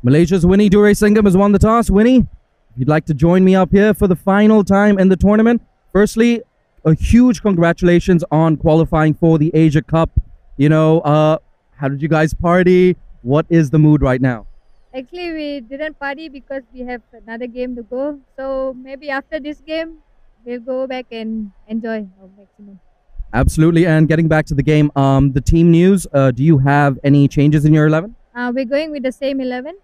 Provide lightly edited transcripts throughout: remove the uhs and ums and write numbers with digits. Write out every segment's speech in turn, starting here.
Malaysia's Winnie Duresingham has won the toss. Winnie, if you'd like to join me up here for the final time in the tournament. Firstly, a huge congratulations on qualifying for the Asia Cup. How did you guys party? What is the mood right now? Actually, we didn't party because we have another game to go. So maybe after this game, we'll go back and enjoy our maximum. Absolutely. And getting back to the game, the team news. Do you have any changes in your 11? We're going with the same 11.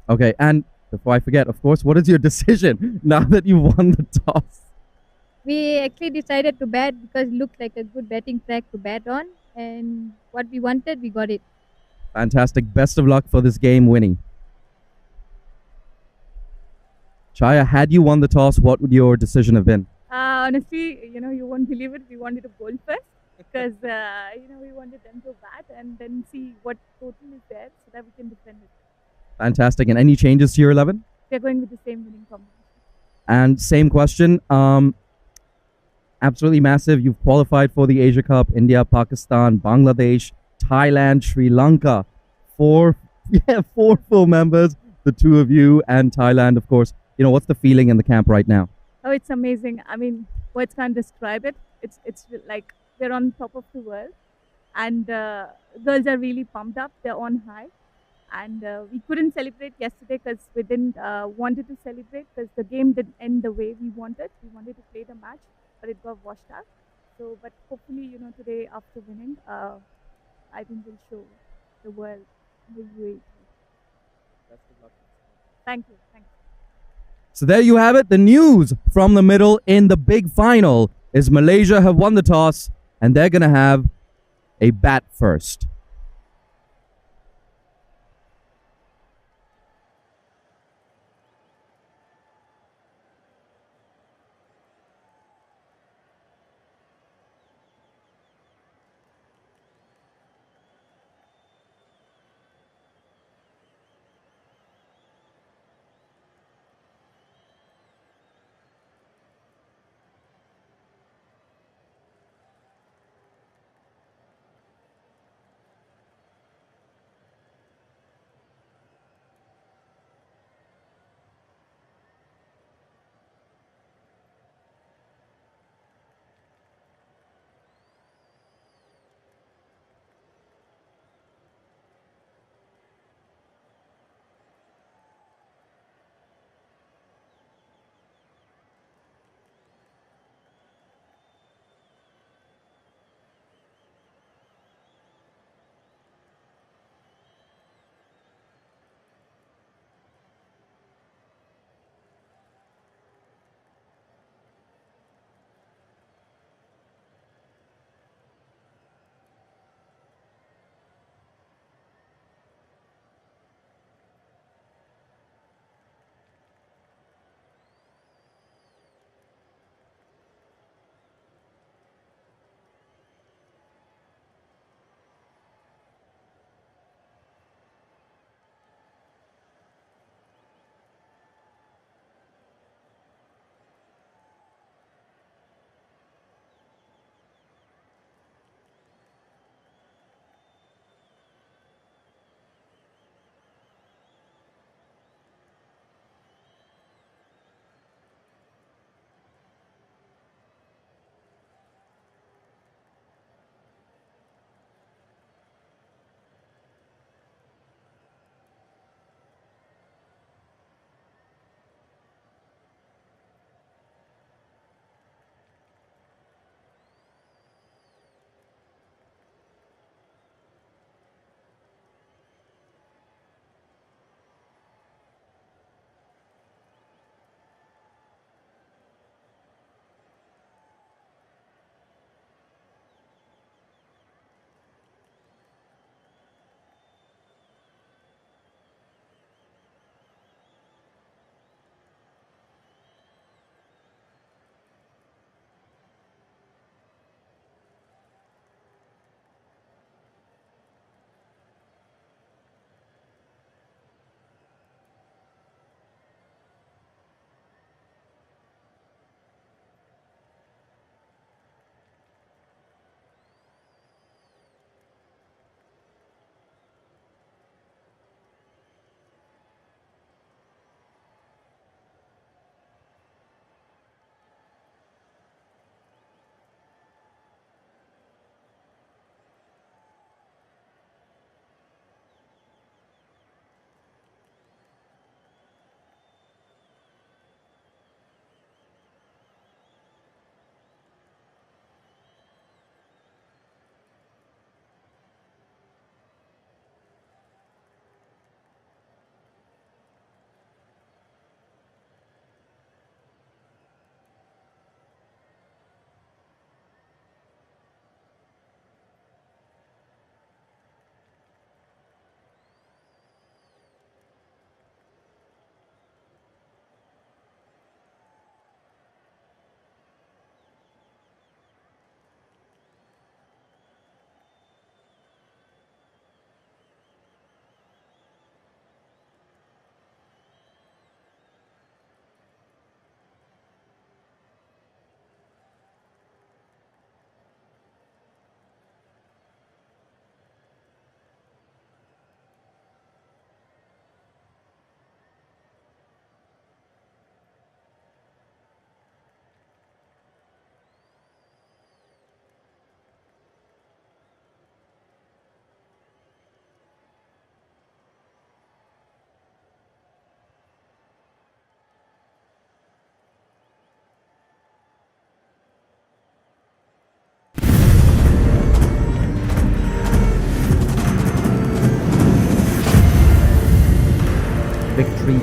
Okay. And before I forget, of course, what is your decision now that you won the toss? We actually decided to bat because it looked like a good batting track to bat on. And what we wanted, we got it. Fantastic. Best of luck for this game, Winnie. Chaya, had you won the toss, what would your decision have been? Honestly, you won't believe it. We wanted to bowl first because, we wanted them to bat and then see what total is there so that we can defend it. Fantastic. And any changes to your 11? We're going with the same winning combination. And same question. Absolutely massive. You've qualified for the Asia Cup. India, Pakistan, Bangladesh, Thailand, Sri Lanka. Four full members. The two of you and Thailand, of course. What's the feeling in the camp right now? Oh, it's amazing. I mean, words can't describe it. It's like we're on top of the world, and girls are really pumped up. They're on high, and we couldn't celebrate yesterday because we didn't wanted to celebrate because the game didn't end the way we wanted. We wanted to play the match, but it got washed out. So, but hopefully, today after winning, I think we'll show the world the UAE. Thank you. Thank you. So there you have it. The news from the middle in the big final is Malaysia have won the toss and they're going to have a bat first.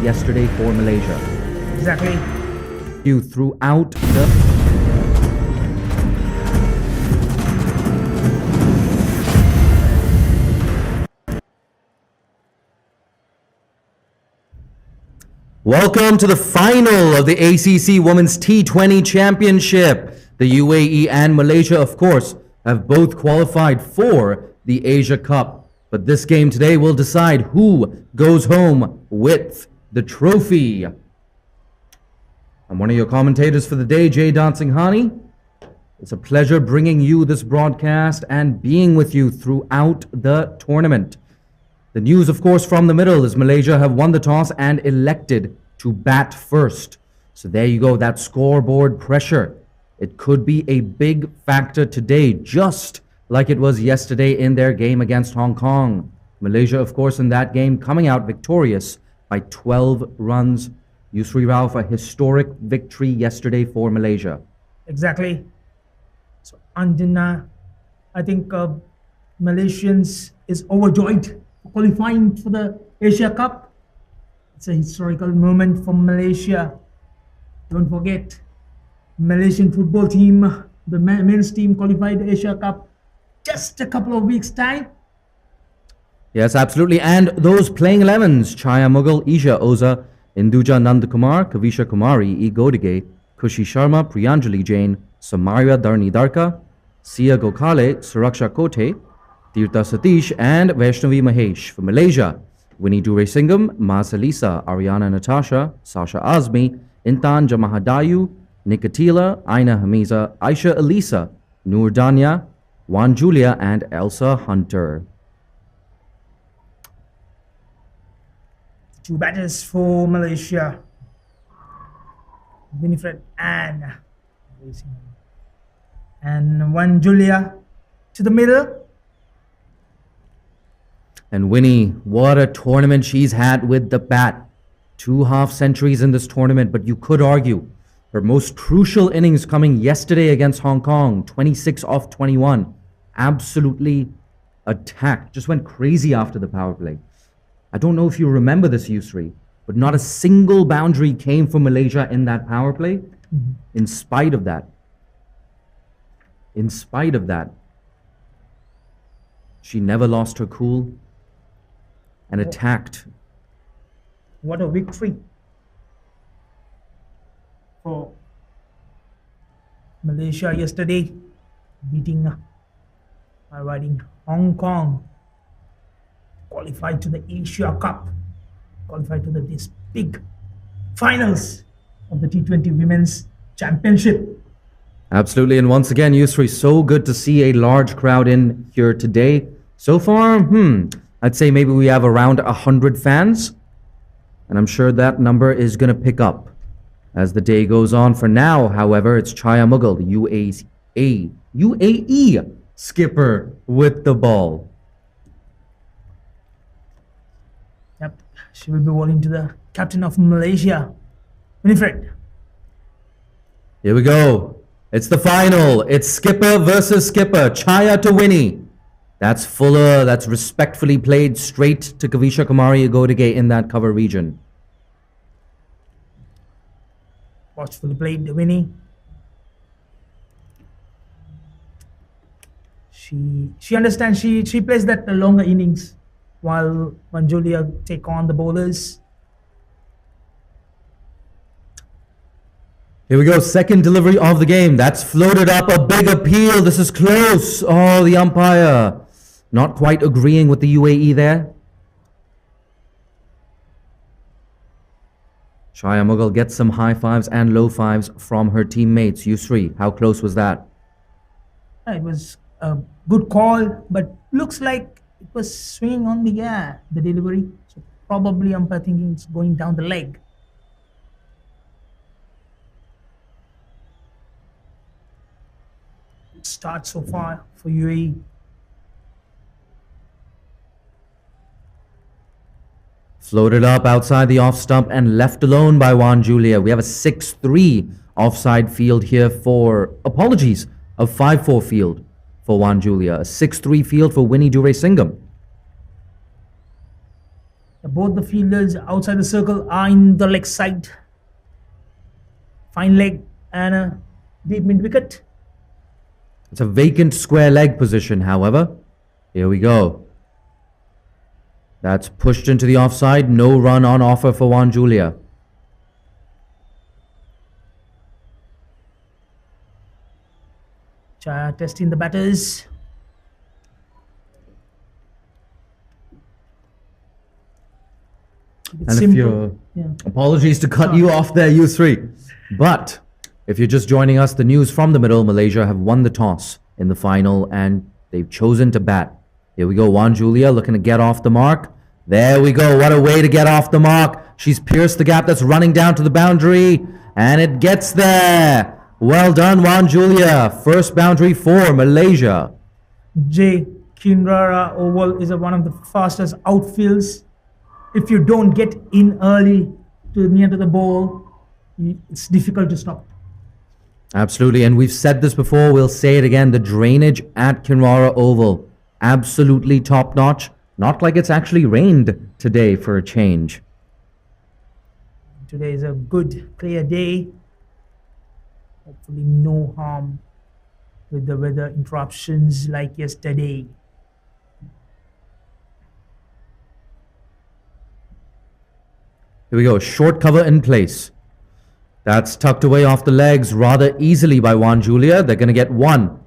yesterday for Malaysia. Exactly. You throughout the Welcome to the final of the ACC Women's T20 Championship. The UAE and Malaysia, of course, have both qualified for the Asia Cup. But this game today will decide who goes home with the trophy. I'm one of your commentators for the day, Jay Dancing Hani. It's a pleasure bringing you this broadcast and being with you throughout the tournament. The news, of course, from the middle is Malaysia have won the toss and elected to bat first. So there you go, that scoreboard pressure. It could be a big factor today, just like it was yesterday in their game against Hong Kong. Malaysia, of course, in that game coming out victorious by 12 runs. Yusri Ralph, a historic victory yesterday for Malaysia. Exactly. So, Anjana, I think Malaysians is overjoyed qualifying for the Asia Cup. It's a historical moment for Malaysia. Don't forget, Malaysian football team, the men's team qualified the Asia Cup just a couple of weeks' time. Yes, absolutely. And those playing 11s, Chaya Mughal, Isha Oza, Induja Nandakumar, Kavisha Kumari, E. Godige, Kushi Sharma, Priyanjali Jain, Samaria Dharni Darka, Sia Gokhale, Suraksha Kote, Tirtha Satish, and Vaishnavi Mahesh. For Malaysia, Winnie Duresingham, Masalisa, Ariana Natasha, Sasha Azmi, Intan Jamahadayu, Nikatila, Aina Hamiza, Aisha Elisa, Noor Danya, Juan Julia, and Elsa Hunter. Two batters for Malaysia. Winifred and Juan Julia to the middle. And Winnie, what a tournament she's had with the bat. 2 half centuries in this tournament, but you could argue her most crucial innings coming yesterday against Hong Kong, 26 off 21. Absolutely attacked, just went crazy after the power play. I don't know if you remember this, Yusri, but not a single boundary came from Malaysia in that power play. In spite of that, she never lost her cool and attacked. What a victory for Malaysia yesterday, beating riding Hong Kong, qualified to the Asia Cup, qualified to this big finals of the T20 Women's Championship. Absolutely, and once again, Yusri, so good to see a large crowd in here today. So far, I'd say maybe we have around 100 fans, and I'm sure that number is going to pick up as the day goes on. For now, however, it's Chaya Mughal, the UAE skipper with the ball. Yep, she will be bowling to the captain of Malaysia, Winifred. Here we go. It's the final. It's skipper versus skipper. Chaya to Winnie. That's fuller. That's respectfully played straight to Kavisha Kumari Agodige in that cover region. Watchfully played Winnie. She understands. She plays that longer innings while Julia take on the bowlers. Here we go, second delivery of the game. That's floated up, a big appeal. This is close. Oh, the umpire not quite agreeing with the UAE there. Chaya Mughal gets some high fives and low fives from her teammates. Yusri, how close was that? It was a good call, but looks like it was swinging on the air, the delivery. So probably umpire thinking it's going down the leg. Start so far for UAE. Floated up outside the off stump and left alone by Juan Julia. We have a 6-3 offside field here for, apologies, a 5-4 field for Juan Julia. A 6-3 field for Winnie Duresingham. Both the fielders outside the circle are in the leg side. Fine leg and a deep mid wicket. It's a vacant square leg position, however. Here we go. That's pushed into the offside. No run on offer for Juan Julia. Testing the batters. Keep it And if simple. you're... Yeah. Apologies to cut you off there, you three. But if you're just joining us, the news from the middle, Malaysia have won the toss in the final and they've chosen to bat. Here we go, Juan Julia looking to get off the mark. There we go, what a way to get off the mark. She's pierced the gap that's running down to the boundary and it gets there. Well done, Juan Julia. First boundary for Malaysia. Kinrara Oval is one of the fastest outfields. If you don't get in early near to the ball, it's difficult to stop. Absolutely, and we've said this before, we'll say it again. The drainage at Kinrara Oval, absolutely top-notch. Not like it's actually rained today for a change. Today is a good, clear day. Hopefully no harm with the weather interruptions like yesterday. Here we go, short cover in place. That's tucked away off the legs rather easily by Juan Julia. They're going to get one.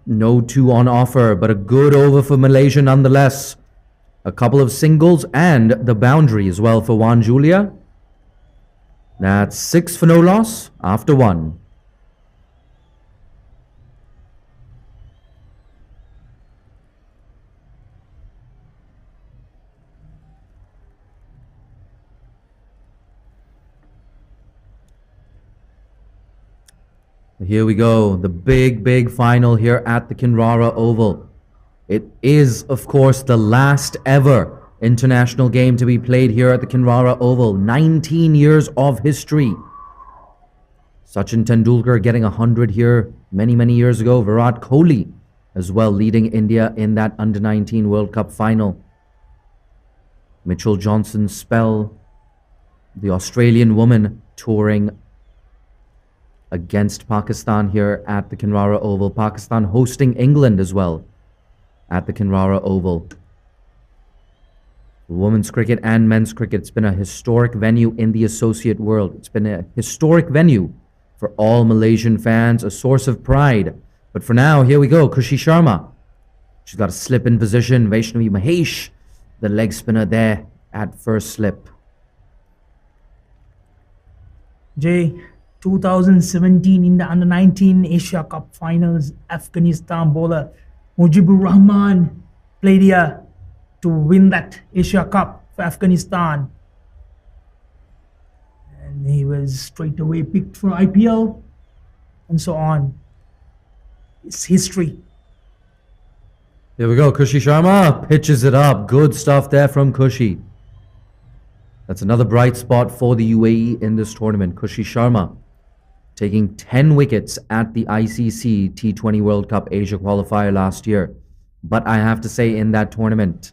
No two on offer, but a good over for Malaysia nonetheless. A couple of singles and the boundary as well for Juan Julia. That's 6 for no loss after 1. Here we go, the big final here at the Kinrara Oval. It is, of course, the last ever international game to be played here at the Kinrara Oval. 19 years of history. Sachin Tendulkar getting 100 here many years ago. Virat Kohli as well leading India in that Under-19 World Cup final. Mitchell Johnson's spell. The Australian woman touring against Pakistan here at the Kinrara Oval. Pakistan hosting England as well at the Kinrara Oval. Women's cricket and men's cricket, it's been a historic venue in the associate world. It's been a historic venue for all Malaysian fans, a source of pride. But for now, here we go, Khushi Sharma. She's got a slip in position. Vaishnavi Mahesh, the leg spinner there at first slip. 2017 in the Under-19 Asia Cup Finals, Afghanistan bowler Mujibur Rahman played here to win that Asia Cup for Afghanistan. And he was straight away picked for IPL and so on. It's history. Here we go, Khushi Sharma pitches it up. Good stuff there from Khushi. That's another bright spot for the UAE in this tournament. Khushi Sharma taking 10 wickets at the ICC T20 World Cup Asia qualifier last year. But I have to say, in that tournament,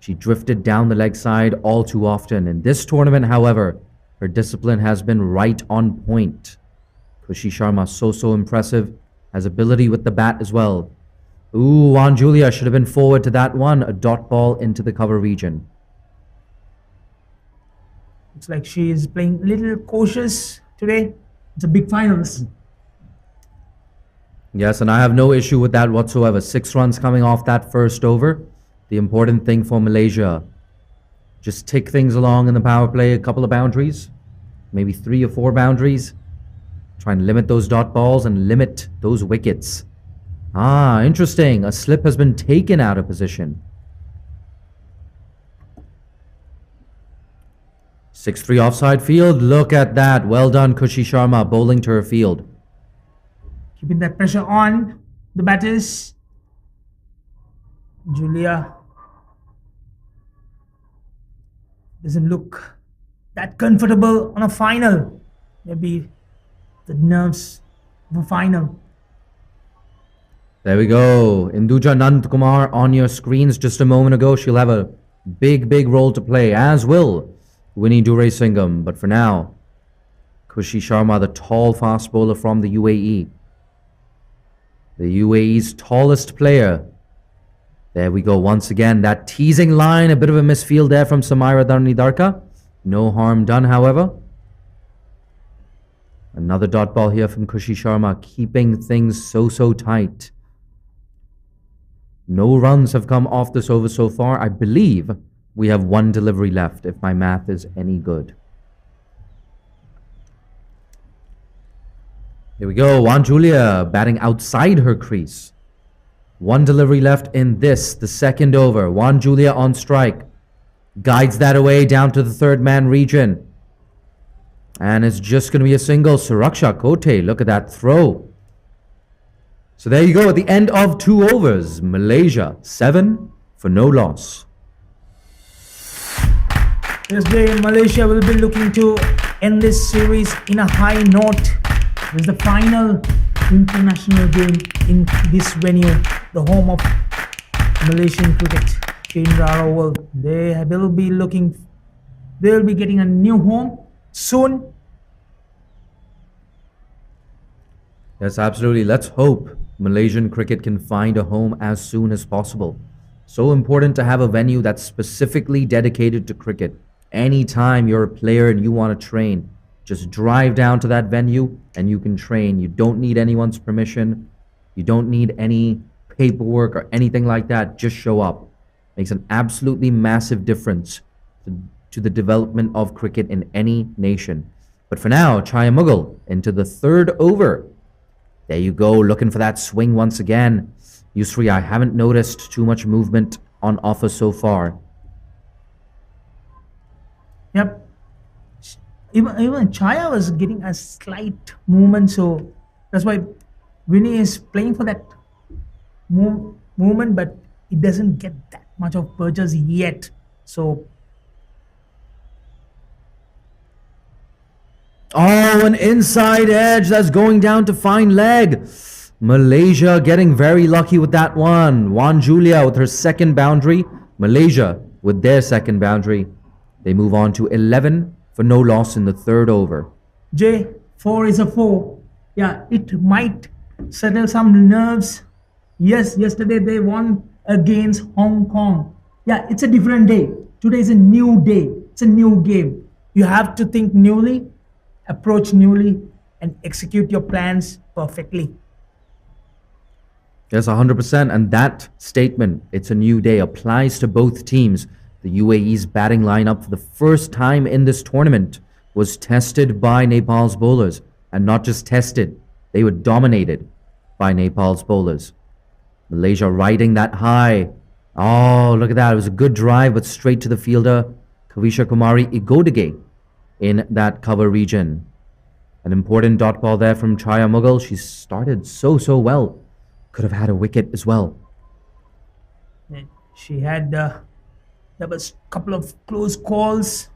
she drifted down the leg side all too often. In this tournament, however, her discipline has been right on point. Khushi Sharma, so impressive. Has ability with the bat as well. Ooh, Juan Julia should have been forward to that one. A dot ball into the cover region. Looks like she is playing a little cautious today. It's a big finals. Yes, and I have no issue with that whatsoever. 6 runs coming off that first over. The important thing for Malaysia, just tick things along in the power play. A couple of boundaries, maybe 3 or 4 boundaries. Try and limit those dot balls and limit those wickets. Ah, interesting. A slip has been taken out of position. 6-3 offside field. Look at that. Well done, Khushi Sharma, bowling to her field. Keeping that pressure on the batters. Julia doesn't look that comfortable on a final. Maybe the nerves of a final. There we go. Induja Nand Kumar on your screens just a moment ago. She'll have a big role to play, as will Winnie Duray-Singham. But for now, Khushi Sharma, the tall fast bowler from the UAE. The UAE's tallest player. There we go once again. That teasing line, a bit of a misfield there from Samaira Dharnidarka. No harm done, however. Another dot ball here from Khushi Sharma, keeping things so tight. No runs have come off this over so far. I believe we have one delivery left, if my math is any good. Here we go. Juan Julia batting outside her crease. One delivery left in this, the second over. Juan Julia on strike. Guides that away down to the third man region. And it's just going to be a single. Suraksha Kote, look at that throw. So there you go, at the end of 2 overs. Malaysia 7 for no loss. This day, Malaysia will be looking to end this series in a high note. This is the final international game in this venue, the home of Malaysian cricket, Kinrara World. They will be getting a new home soon. Yes, absolutely. Let's hope Malaysian cricket can find a home as soon as possible. So important to have a venue that's specifically dedicated to cricket. Anytime you're a player and you want to train, just drive down to that venue and you can train. You don't need anyone's permission. You don't need any paperwork or anything like that. Just show up. Makes an absolutely massive difference to the development of cricket in any nation. But for now, Chaya Mughal into the third over. There you go, looking for that swing once again. Yusri, I haven't noticed too much movement on offer so far. Yep. Even Chaya was getting a slight movement, so that's why Winnie is playing for that movement, but it doesn't get that much of purchase yet. So, oh, an inside edge that's going down to fine leg. Malaysia getting very lucky with that one. Juan Julia with her second boundary. Malaysia with their second boundary. They move on to 11 for no loss in the third over. J, 4 is a 4. Yeah, it might settle some nerves. Yes, yesterday they won against Hong Kong. Yeah, it's a different day. Today is a new day. It's a new game. You have to think newly, approach newly, and execute your plans perfectly. Yes, 100%. And that statement, it's a new day, applies to both teams. The UAE's batting lineup for the first time in this tournament was tested by Nepal's bowlers. And not just tested, they were dominated by Nepal's bowlers. Malaysia riding that high. Oh, look at that. It was a good drive, but straight to the fielder, Kavisha Kumari Igodege, in that cover region. An important dot ball there from Chaya Mughal. She started so well. Could have had a wicket as well. She had, there was a couple of close calls.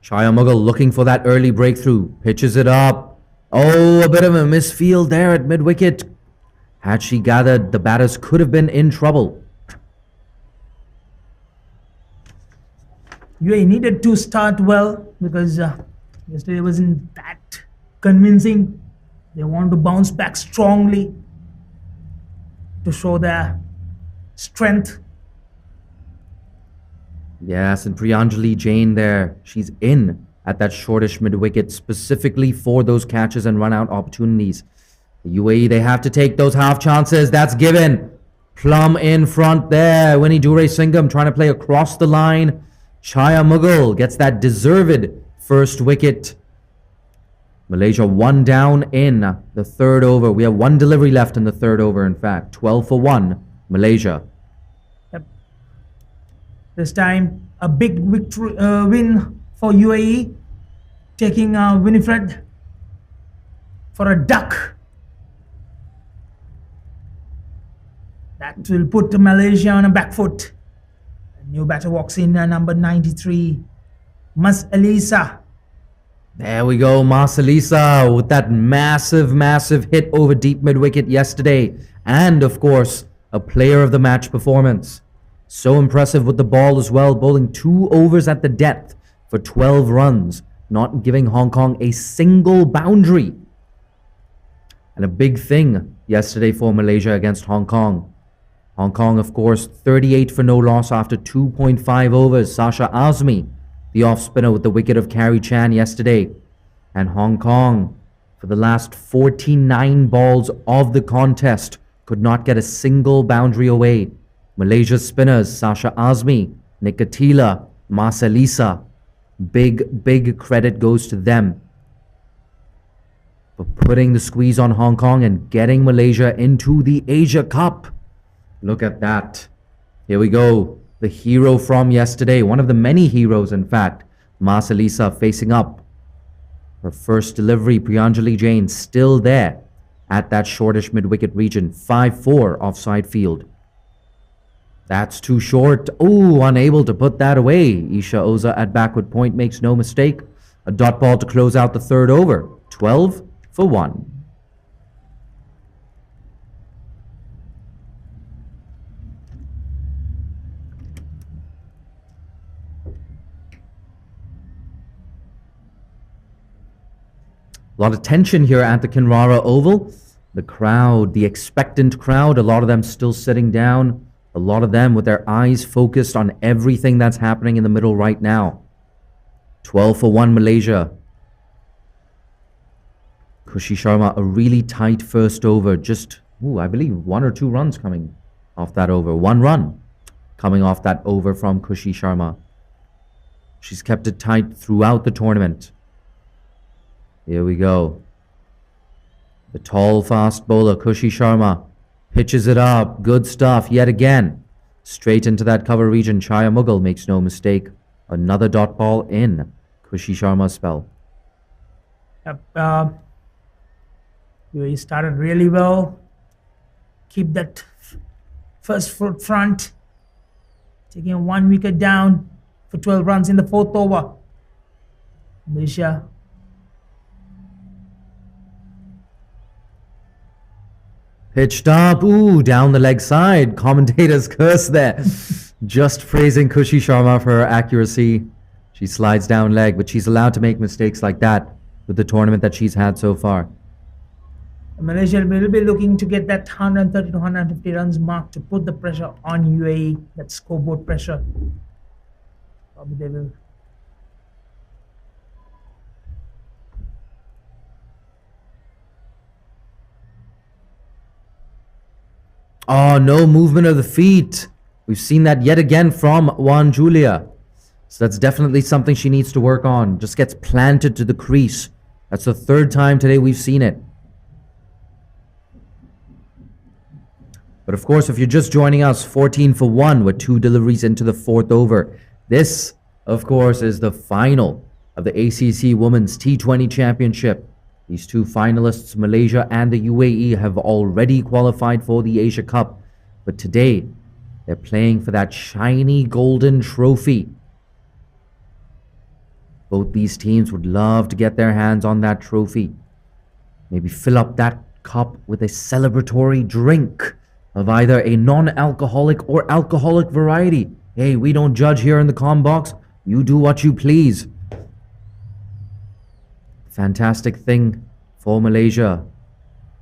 Chaya Mughal looking for that early breakthrough. Pitches it up. Oh, a bit of a misfield there at mid-wicket. Had she gathered, the batters could have been in trouble. UAE needed to start well because yesterday wasn't that convincing. They want to bounce back strongly to show their strength. Yes, and Priyanjali Jain there. She's in at that shortish mid-wicket specifically for those catches and run-out opportunities. The UAE, they have to take those half chances. That's given. Plum in front there. Winnie Duray-Singham trying to play across the line. Chaya Mughal gets that deserved first wicket. Malaysia 1 down in the third over. We have one delivery left in the third over, in fact. 12 for 1, Malaysia. Yep. This time, a big victory, win for UAE, taking Winifred for a duck. That will put Malaysia on a back foot. A new batter walks in, number 93, Mas Elisa. There we go, Masalisa with that massive hit over deep mid-wicket yesterday. And, of course, a player of the match performance. So impressive with the ball as well, bowling 2 overs at the death for 12 runs, not giving Hong Kong a single boundary. And a big thing yesterday for Malaysia against Hong Kong. Hong Kong, of course, 38 for no loss after 2.5 overs. Sasha Azmi, the off-spinner with the wicket of Carrie Chan yesterday. And Hong Kong, for the last 49 balls of the contest, could not get a single boundary away. Malaysia's spinners, Sasha Azmi, Nikatila, Masalisa. Big credit goes to them for putting the squeeze on Hong Kong and getting Malaysia into the Asia Cup. Look at that. Here we go. The hero from yesterday. One of the many heroes, in fact. Masalisa facing up. Her first delivery, Priyanjali Jain, still there at that shortish mid-wicket region. 5-4 offside field. That's too short. Oh, unable to put that away. Isha Oza at backward point makes no mistake. A dot ball to close out the third over. 12 for 1. A lot of tension here at the Kinrara Oval. The crowd, the expectant crowd, a lot of them still sitting down. A lot of them with their eyes focused on everything that's happening in the middle right now. 12 for 1 Malaysia. Khushi Sharma, a really tight first over. Just, I believe 1 or 2 runs coming off that over. 1 run coming off that over from Khushi Sharma. She's kept it tight throughout the tournament. Here we go. The tall, fast bowler, Khushi Sharma, pitches it up. Good stuff yet again. Straight into that cover region. Chaya Mughal makes no mistake. Another dot ball in Khushi Sharma's spell. Yep. UAE started really well. Keep that first foot front. Taking 1 wicket down for 12 runs in the 4th over. Malaysia. Pitched up, down the leg side. Commentator's curse there. Just praising Khushi Sharma for her accuracy. She slides down leg, but she's allowed to make mistakes like that with the tournament that she's had so far. Malaysia will be looking to get that 130 to 150 runs mark to put the pressure on UAE, that scoreboard pressure. Probably they will. Oh, no movement of the feet. We've seen that yet again from Juan Julia. So that's definitely something she needs to work on. Just gets planted to the crease. That's the 3rd time today we've seen it. But of course, if you're just joining us, 14 for 1 with 2 deliveries into the 4th over. This, of course, is the final of the ACC Women's T20 Championship. These 2 finalists, Malaysia and the UAE, have already qualified for the Asia Cup. But today, they're playing for that shiny golden trophy. Both these teams would love to get their hands on that trophy. Maybe fill up that cup with a celebratory drink of either a non-alcoholic or alcoholic variety. Hey, we don't judge here in the comm box. You do what you please. Fantastic thing for Malaysia.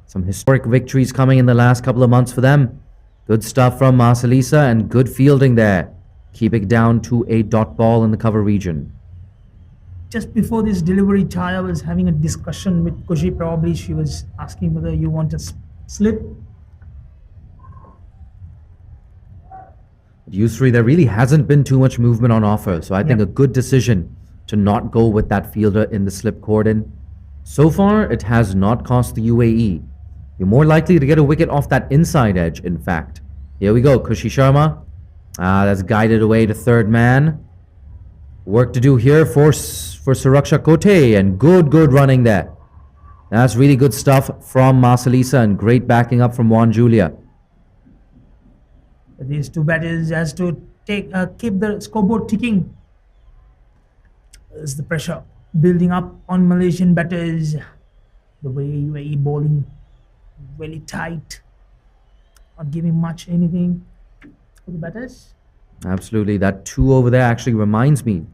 Some historic victories coming in the last couple of months for them. Good stuff from Masalisa and good fielding there. Keeping it down to a dot ball in the cover region. Just before this delivery, Chaya was having a discussion with Khushi. Probably she was asking whether you want a slip. At U3, there really hasn't been too much movement on offer. So I think a good decision to not go with that fielder in the slip cordon. So far, it has not cost the UAE. You're more likely to get a wicket off that inside edge, in fact. Here we go, Khushi Sharma. That's guided away to 3rd man. Work to do here for Suraksha Kote, and good running there. That's really good stuff from Masalisa and great backing up from Juan Julia. These 2 batters has to keep the scoreboard ticking. Is the pressure building up on Malaysian batters. The way UAE bowling really tight, not giving much anything for the batters. Absolutely. That 2 over there actually reminds me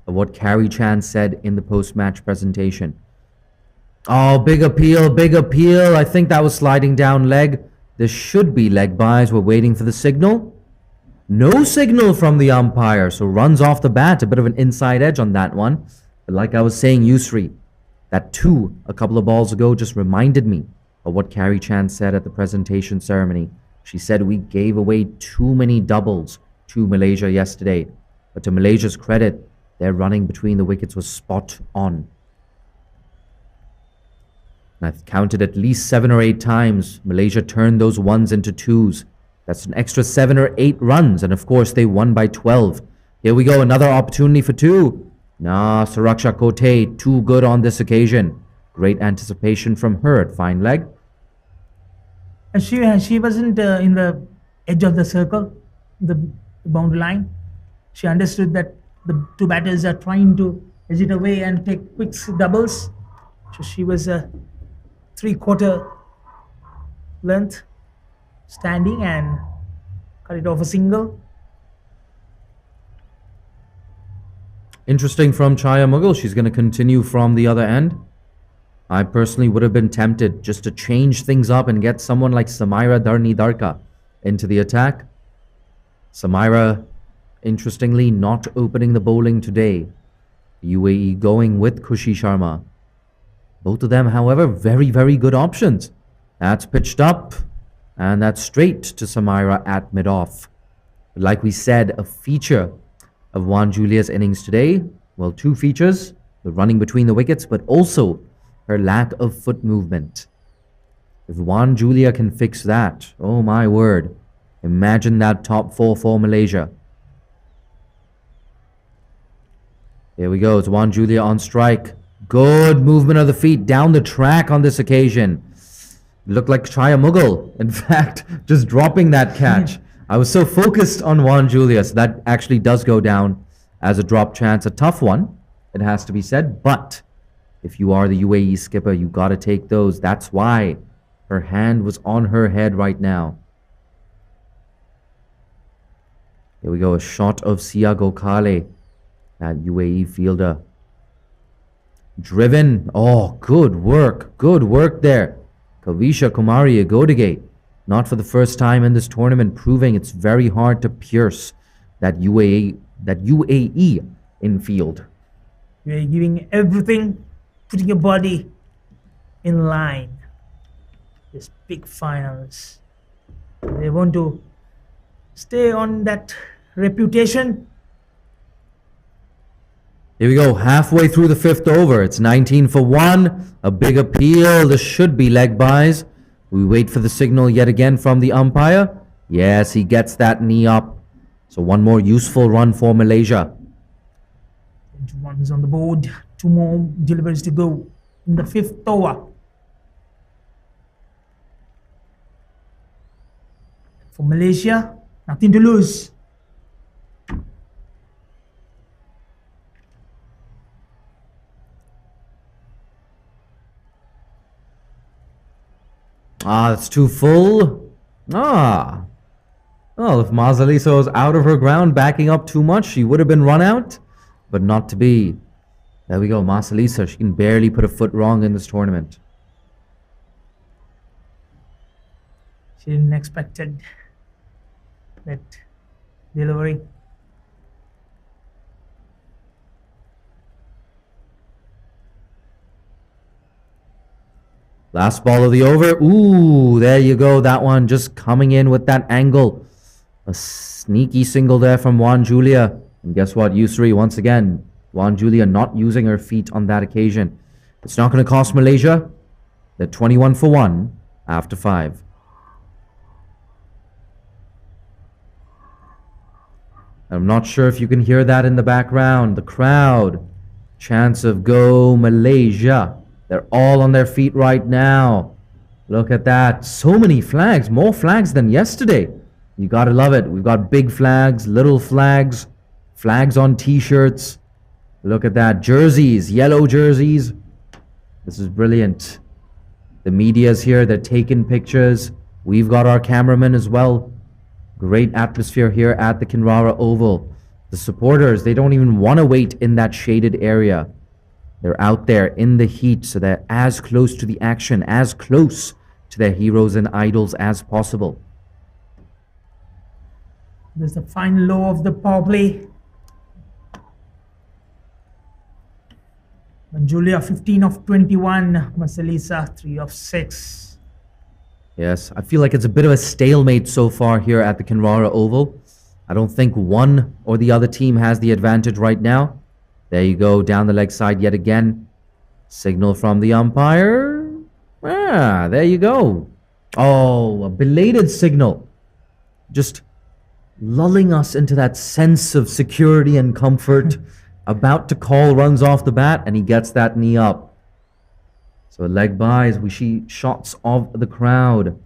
of what Carrie Chan said in the post-match presentation. Oh, big appeal, big appeal. I think that was sliding down leg. This should be leg byes. We're waiting for the signal. No signal from the umpire, so runs off the bat. A bit of an inside edge on that one. But like I was saying, Yusri, that 2 a couple of balls ago just reminded me of what Carrie Chan said at the presentation ceremony. She said we gave away too many doubles to Malaysia yesterday. But to Malaysia's credit, their running between the wickets was spot on. And I've counted at least 7 or 8 times Malaysia turned those 1s into 2s. That's an extra 7 or 8 runs. And of course, they won by 12. Here we go, another opportunity for 2. Nah, Suraksha Kote, too good on this occasion. Great anticipation from her at fine leg. And she wasn't in the edge of the circle, the boundary line. She understood that the 2 batters are trying to exit away and take quick doubles. So she was a 3/4 length standing and cut it off a single. Interesting from Chaya Mughal. She's going to continue from the other end. I personally would have been tempted just to change things up and get someone like Samaira Dharni Darka into the attack. Samaira, interestingly, not opening the bowling today. UAE going with Khushi Sharma. Both of them, however, very, very good options. That's pitched up, and that's straight to Samaira at mid-off. Like we said, a feature of Juan Julia's innings today, well, 2 features, the running between the wickets, but also her lack of foot movement. If Juan Julia can fix that, oh my word, imagine that top 4 for Malaysia. Here we go, it's Juan Julia on strike. Good movement of the feet down the track on this occasion. Looked like Chaya Mughal, in fact, just dropping that catch. I was so focused on Juan Julia, so that actually does go down as a drop chance. A tough one, it has to be said, but if you are the UAE skipper, you got to take those. That's why her hand was on her head right now. Here we go, a shot of Sia Gokhale, that UAE fielder. Driven. Oh, good work there. Kavisha Kumari Agodige, not for the first time in this tournament, proving it's very hard to pierce that UAE infield. You're giving everything, putting your body in line. These big finals. They want to stay on that reputation. Here we go, halfway through the 5th over. It's 19 for 1. A big appeal. This should be leg byes. We wait for the signal yet again from the umpire. Yes, he gets that knee up. So 1 more useful run for Malaysia. 21 is on the board. 2 more deliveries to go in the 5th over. For Malaysia, nothing to lose. That's too full. Well, if Mazalisa was out of her ground, backing up too much, she would have been run out, but not to be. There we go, Mazalisa. She can barely put a foot wrong in this tournament. She didn't expect that delivery. Last ball of the over. Ooh, there you go. That one just coming in with that angle. A sneaky single there from Juan Julia. And guess what, Yusri, once again, Juan Julia not using her feet on that occasion. It's not going to cost Malaysia. They're 21 for 1 after 5. I'm not sure if you can hear that in the background. The crowd. Chance of go Malaysia. They're all on their feet right now. Look at that. So many flags. More flags than yesterday. You gotta love it. We've got big flags, little flags, flags on t-shirts. Look at that. Jerseys, yellow jerseys. This is brilliant. The media's here. They're taking pictures. We've got our cameraman as well. Great atmosphere here at the Kinrara Oval. The supporters, they don't even want to wait in that shaded area. They're out there in the heat, so they're as close to the action, as close to their heroes and idols as possible. There's the final low of the power play. Julia 15 of 21, Masalisa 3 of 6. Yes, I feel like it's a bit of a stalemate so far here at the Kinrara Oval. I don't think one or the other team has the advantage right now. There you go, down the leg side yet again. Signal from the umpire. Ah, there you go. Oh, a belated signal. Just lulling us into that sense of security and comfort. About to call, runs off the bat, and he gets that knee up. So a leg by as we see shots of the crowd.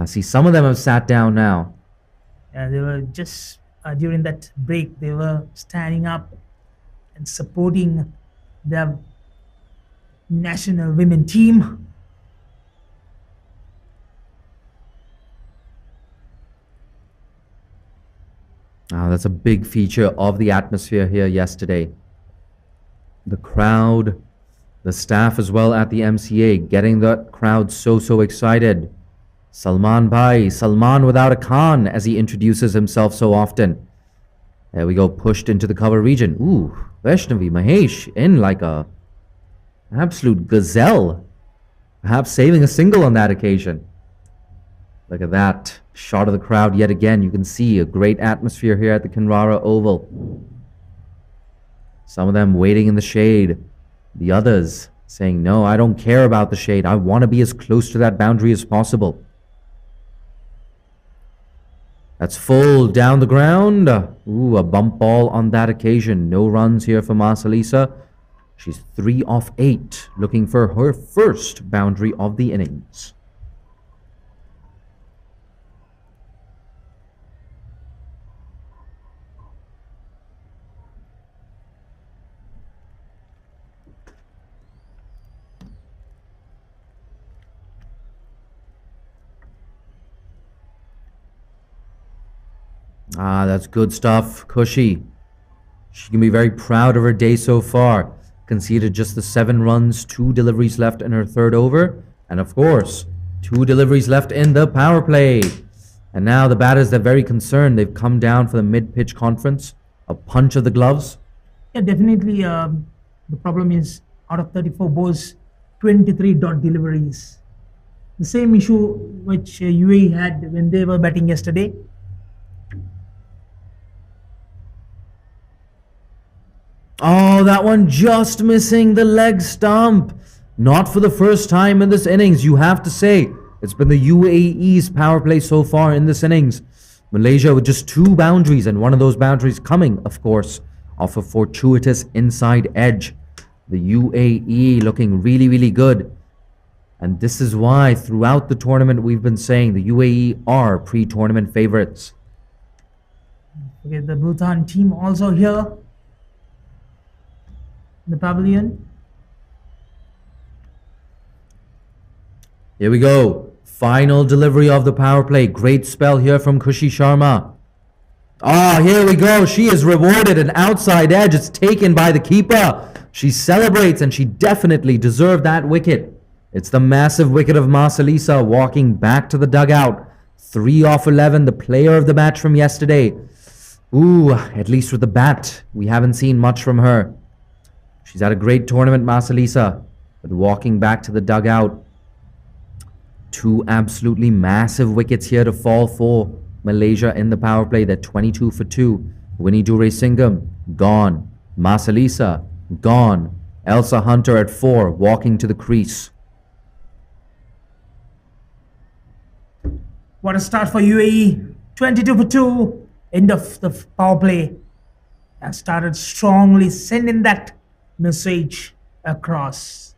See, some of them have sat down now. Yeah, they were just during that break, they were standing up and supporting their national women team. That's a big feature of the atmosphere here yesterday. The crowd, the staff as well at the MCA, getting the crowd so excited. Salman Bhai, Salman without a Khan, as he introduces himself so often. There we go, pushed into the cover region. Ooh, Vaishnavi Mahesh in like a absolute gazelle. Perhaps saving a single on that occasion. Look at that. Shot of the crowd yet again. You can see a great atmosphere here at the Kinrara Oval. Some of them waiting in the shade. The others saying, no, I don't care about the shade. I want to be as close to that boundary as possible. That's full down the ground. Ooh, a bump ball on that occasion. No runs here for Masalisa. She's 3 off 8, looking for her first boundary of the innings. That's good stuff. Cushy. She can be very proud of her day so far. Conceded just the 7 runs, 2 deliveries left in her third over. And of course, 2 deliveries left in the power play. And now the batters, they're very concerned. They've come down for the mid-pitch conference. A punch of the gloves. Yeah, definitely. The problem is out of 34 balls, 23 dot deliveries. The same issue which UAE had when they were batting yesterday. Oh, that one just missing the leg stump. Not for the first time in this innings, you have to say. It's been the UAE's power play so far in this innings. Malaysia with just 2 boundaries, and one of those boundaries coming, of course, off a fortuitous inside edge. The UAE looking really good. And this is why throughout the tournament we've been saying the UAE are pre-tournament favorites. Okay, the Bhutan team also here. The pavilion. Here we go. Final delivery of the power play. Great spell here from Khushi Sharma. Here we go. She is rewarded an outside edge. It's taken by the keeper. She celebrates, and she definitely deserved that wicket. It's the massive wicket of Masalisa walking back to the dugout. 3 off 11, the player of the match from yesterday. Ooh, at least with the bat, we haven't seen much from her. She's had a great tournament, Masalisa, but walking back to the dugout. 2 absolutely massive wickets here to fall for Malaysia in the power play. They're 22 for 2. Winnie Duray-Singham, gone. Masalisa, gone. Elsa Hunter at 4, walking to the crease. What a start for UAE. 22 for 2. End of the power play. That started strongly, sending that message across.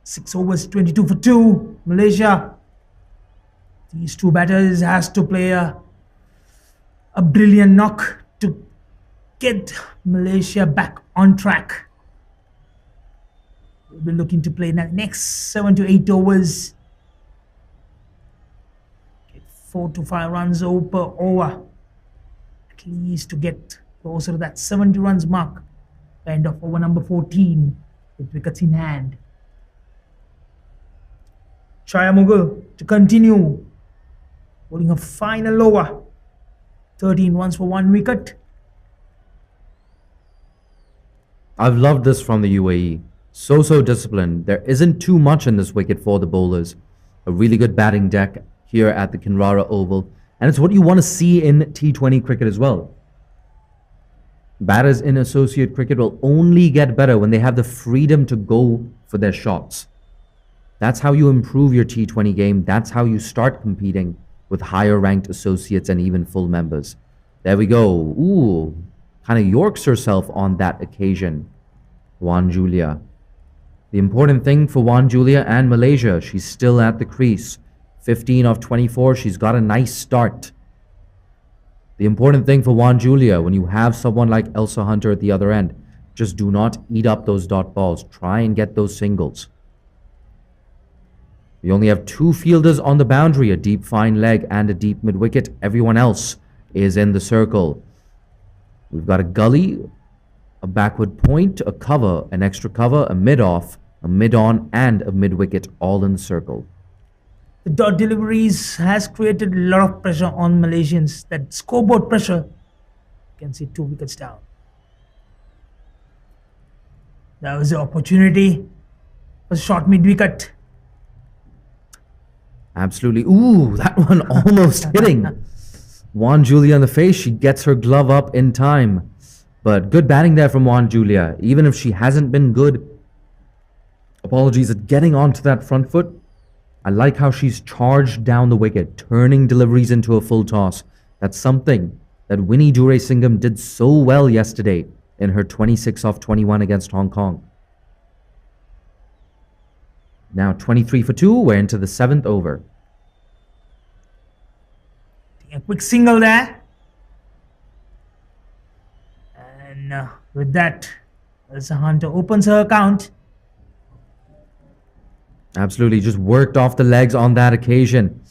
6 overs, 22 for 2. Malaysia. These 2 batters has to play a a brilliant knock to get Malaysia back on track. We'll be looking to play the next 7 to 8 overs. Get 4 to 5 runs per over. At least to get closer to that 70 runs mark. End of over number 14 with wickets in hand. Chaya Mughal to continue. Bowling a final over. 13 runs for 1 wicket. I've loved this from the UAE. So disciplined. There isn't too much in this wicket for the bowlers. A really good batting deck here at the Kinrara Oval. And it's what you want to see in T20 cricket as well. Batters in associate cricket will only get better when they have the freedom to go for their shots. That's how you improve your T20 game. That's how you start competing with higher ranked associates and even full members. There we go. Ooh, kind of yorks herself on that occasion. Wan Julia. The important thing for Wan Julia and Malaysia, she's still at the crease. 15 of 24, she's got a nice start. The important thing for Wan Julia, when you have someone like Elsa Hunter at the other end, just do not eat up those dot balls. Try and get those singles. We only have 2 fielders on the boundary, a deep fine leg and a deep mid-wicket. Everyone else is in the circle. We've got a gully, a backward point, a cover, an extra cover, a mid-off, a mid-on and a mid-wicket all in the circle. The dot deliveries has created a lot of pressure on Malaysians. That scoreboard pressure, you can see 2 wickets down. That was the opportunity for short mid-wicket. Absolutely. Ooh, that one almost hitting. Wan Julia in the face. She gets her glove up in time. But good batting there from Wan Julia. Even if she hasn't been good, apologies, at getting onto that front foot. I like how she's charged down the wicket, turning deliveries into a full toss. That's something that Winnie Duresingham did so well yesterday in her 26 off 21 against Hong Kong. Now 23 for 2, we're into the 7th over. A quick single there. And with that, Elsa Hunter opens her account. Absolutely, just worked off the legs on that occasion.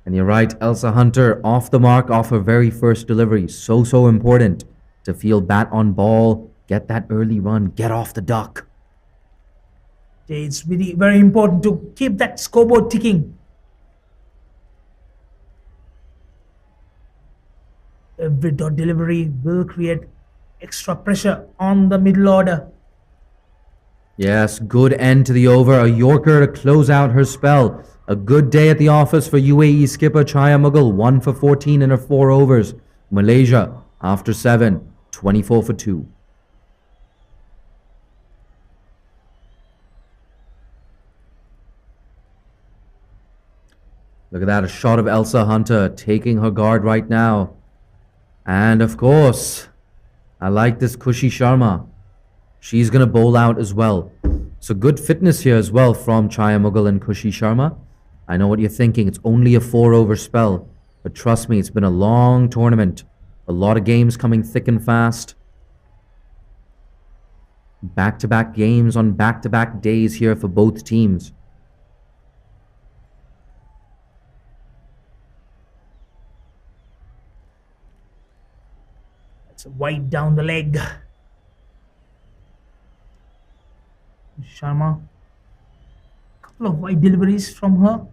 And you're right, Elsa Hunter off the mark off her very first delivery. So important to feel bat on ball, get that early run, get off the duck. It's very, very important to keep that scoreboard ticking. Every dot delivery will create extra pressure on the middle order. Yes, good end to the over. A Yorker to close out her spell. A good day at the office for UAE skipper Chaya Mughal. 1 for 14 in her 4 overs. Malaysia, after 7, 24 for 2. Look at that, a shot of Elsa Hunter taking her guard right now. And of course, I like this Kushi Sharma. She's going to bowl out as well. So good fitness here as well from Chaya Mughal and Kushi Sharma. I know what you're thinking. It's only a 4-over spell. But trust me, it's been a long tournament. A lot of games coming thick and fast. Back-to-back games on back-to-back days here for both teams. It's wide down the leg. Sharma, couple of wide deliveries from her.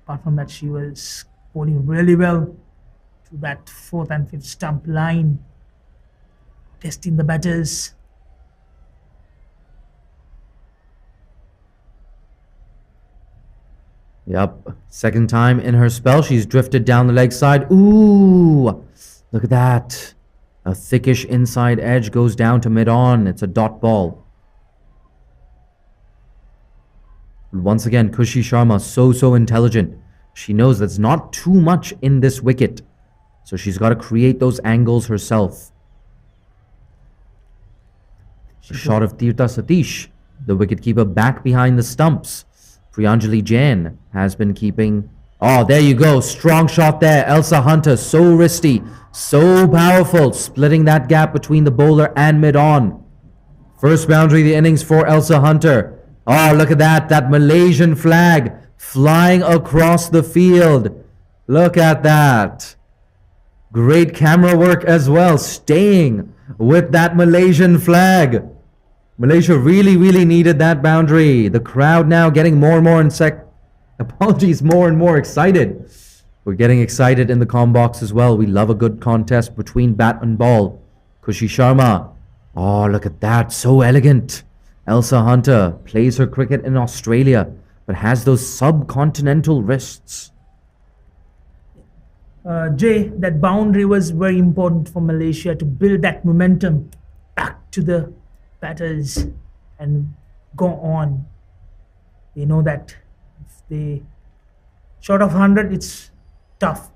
Apart from that, she was bowling really well to that 4th and 5th stump line, testing the batters. Yep, second time in her spell, she's drifted down the leg side. Ooh, look at that. A thickish inside edge goes down to mid-on. It's a dot ball. Once again, Kushi Sharma, so intelligent. She knows there's not too much in this wicket. So she's got to create those angles herself. A shot of Tirtha Satish, the wicketkeeper, back behind the stumps. Priyanjali Jain has been keeping Oh, there you go. Strong shot there. Elsa Hunter, so wristy, so powerful, splitting that gap between the bowler and mid-on. First boundary of the innings for Elsa Hunter. Oh, look at that. That Malaysian flag flying across the field. Look at that. Great camera work as well, staying with that Malaysian flag. Malaysia really needed that boundary. The crowd now getting more and more more and more excited. We're getting excited in the comm box as well. We love a good contest between bat and ball. Khushi Sharma. Oh, look at that. So elegant. Elsa Hunter plays her cricket in Australia, but has those subcontinental wrists. Jay, that boundary was very important for Malaysia to build that momentum back to the batters and go on. They know that if they short of 100, it's tough.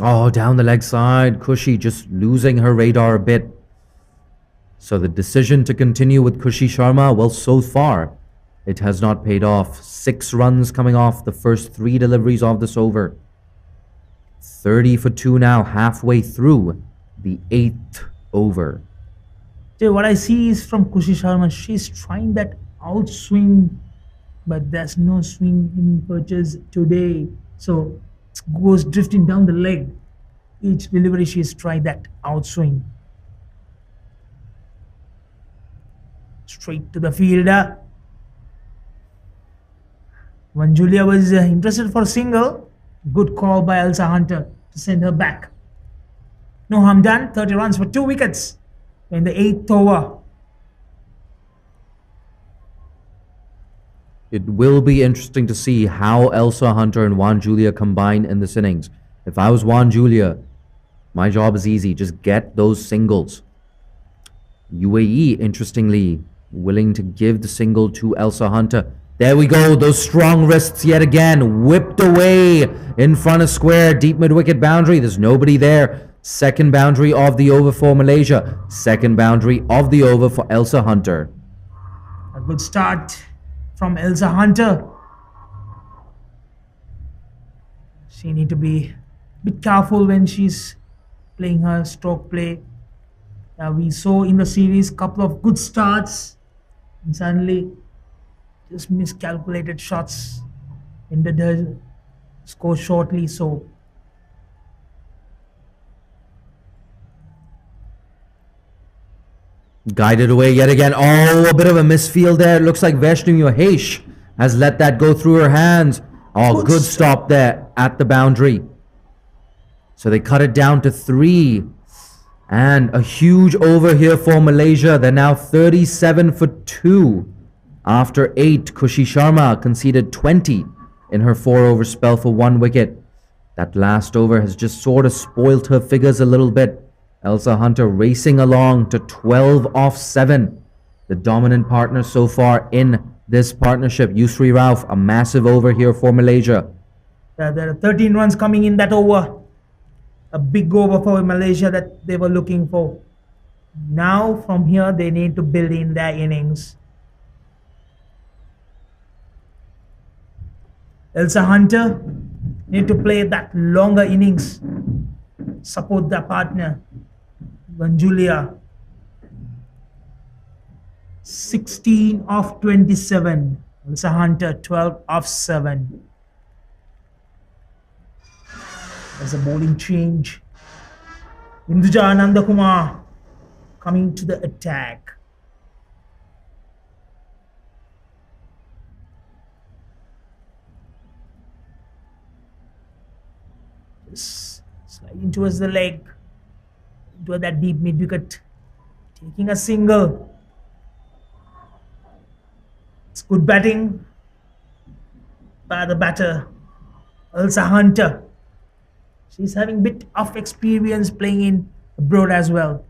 Oh, down the leg side. Khushi just losing her radar a bit. So the decision to continue with Khushi Sharma, well, so far, it has not paid off. 6 runs coming off the first 3 deliveries of this over. 30 for 2 now, halfway through the 8th over. Jay, what I see is from Khushi Sharma, she's trying that outswing, but there's no swing in purchase today. So it goes drifting down the leg. Each delivery she's tried that outswing. Straight to the fielder. When Julia was interested for a single, good call by Elsa Hunter to send her back. No harm done, 30 runs for 2 wickets in the 8th over. It will be interesting to see how Elsa Hunter and Juan Julia combine in this innings. If I was Juan Julia, my job is easy. Just get those singles. UAE, interestingly, willing to give the single to Elsa Hunter. There we go. Those strong wrists yet again. Whipped away in front of square. Deep mid-wicket boundary. There's nobody there. Second boundary of the over for Malaysia. Second boundary of the over for Elsa Hunter. A good start from Elsa Hunter. She need to be a bit careful when she's playing her stroke play. We saw in the series couple of good starts and suddenly just miscalculated shots ended her score shortly. So Guided away yet again. Oh, a bit of a misfield there. It looks like Vaishnavi Mahesh has let that go through her hands. Oh, good stop there at the boundary. So they cut it down to 3. And a huge over here for Malaysia. They're now 37 for 2. After 8, Khushi Sharma conceded 20 in her 4-over spell for 1 wicket. That last over has just sort of spoilt her figures a little bit. Elsa Hunter racing along to 12 off 7. The dominant partner so far in this partnership. Yusri Rauf, a massive over here for Malaysia. there are 13 runs coming in that over. A big over for Malaysia that they were looking for. Now from here they need to build in their innings. Elsa Hunter need to play that longer innings. Support their partner. Julia 16 off 27. Elsa Hunter 12 off 7. There's a bowling change. Induja Anandakumar coming to the attack. Just sliding towards the leg. Into that deep mid wicket. Taking a single. It's good batting by the batter, Elsa Hunter. She's having a bit of experience playing in abroad as well.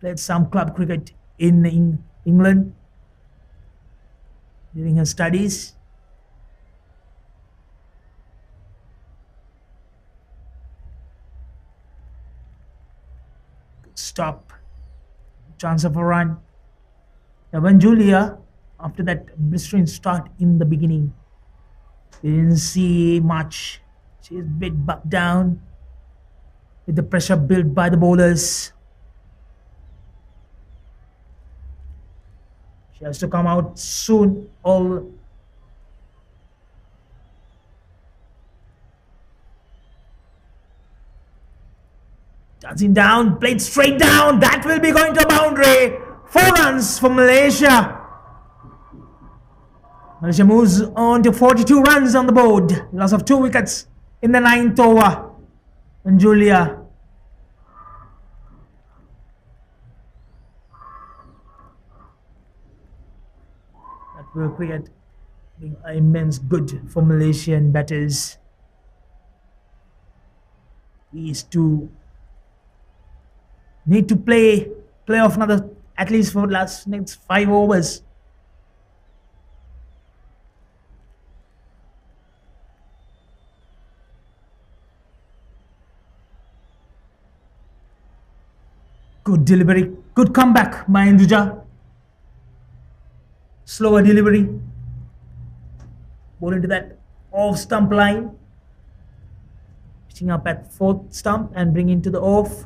Played some club cricket in England during her studies. Good stop. Chance of a run. Julia after that blistering start in the beginning. We didn't see much. She's a bit bucked down with the pressure built by the bowlers. She has to come out soon. All dancing down, played straight down. That will be going to a boundary. 4 runs for Malaysia. Malaysia moves on to 42 runs on the board. Loss of 2 wickets in the 9th over. And Julia. That will create immense good for Malaysian batters. These two need to play off another at least for next 5 overs. Good delivery, good comeback by Hinduja. Slower delivery. Ball into that off stump line. Pitching up at 4th stump and bring into the off.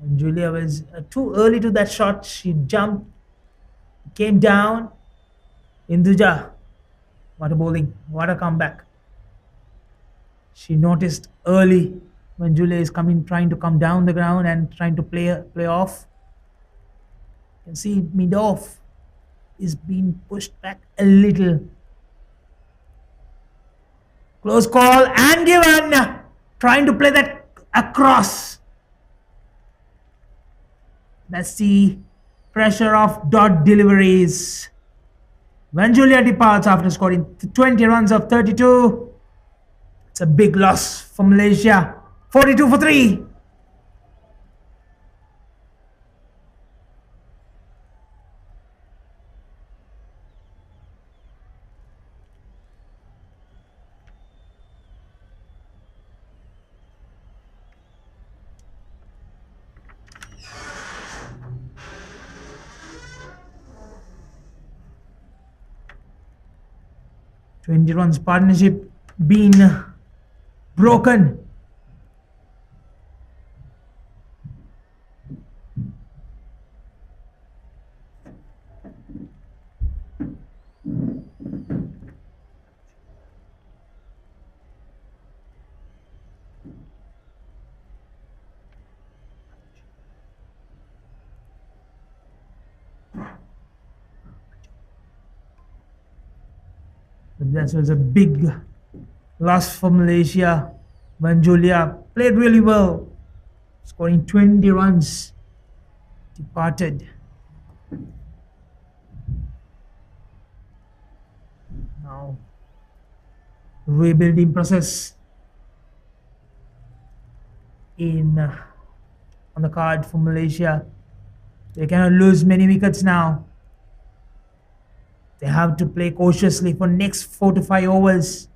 And Julia was too early to that shot. She jumped, came down. Hinduja, what a bowling, what a comeback. She noticed early when Julia is trying to come down the ground and trying to play off. You can see mid-off is being pushed back a little. Close call and given. Trying to play that across. That's the pressure of dot deliveries. When Julia departs after scoring 20 runs of 32, it's a big loss for Malaysia. 42 for 3. Twenty runs partnership being broken. That was a big loss for Malaysia when Julia played really well, scoring 20 runs, departed. Now, rebuilding process on the card for Malaysia. They cannot lose many wickets now. They have to play cautiously for next 4 to 5 overs.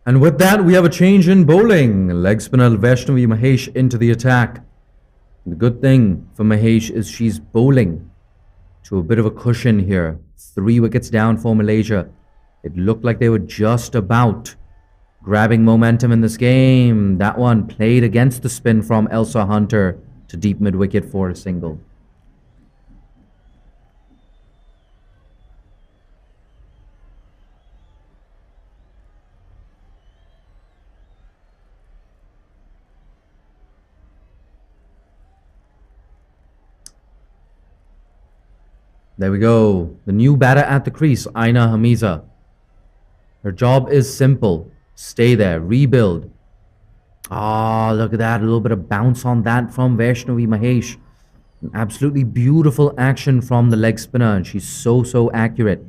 And with that, we have a change in bowling. Leg spinner Vaishnavi Mahesh into the attack. The good thing for Mahesh is she's bowling to a bit of a cushion here. 3 wickets down for Malaysia. It looked like they were just about grabbing momentum in this game. That one played against the spin from Elsa Hunter to deep mid-wicket for a single. There we go. The new batter at the crease, Aina Hamiza. Her job is simple. Stay there, rebuild. Ah, look at that. A little bit of bounce on that from Vaishnavi Mahesh. An absolutely beautiful action from the leg spinner. And she's so accurate.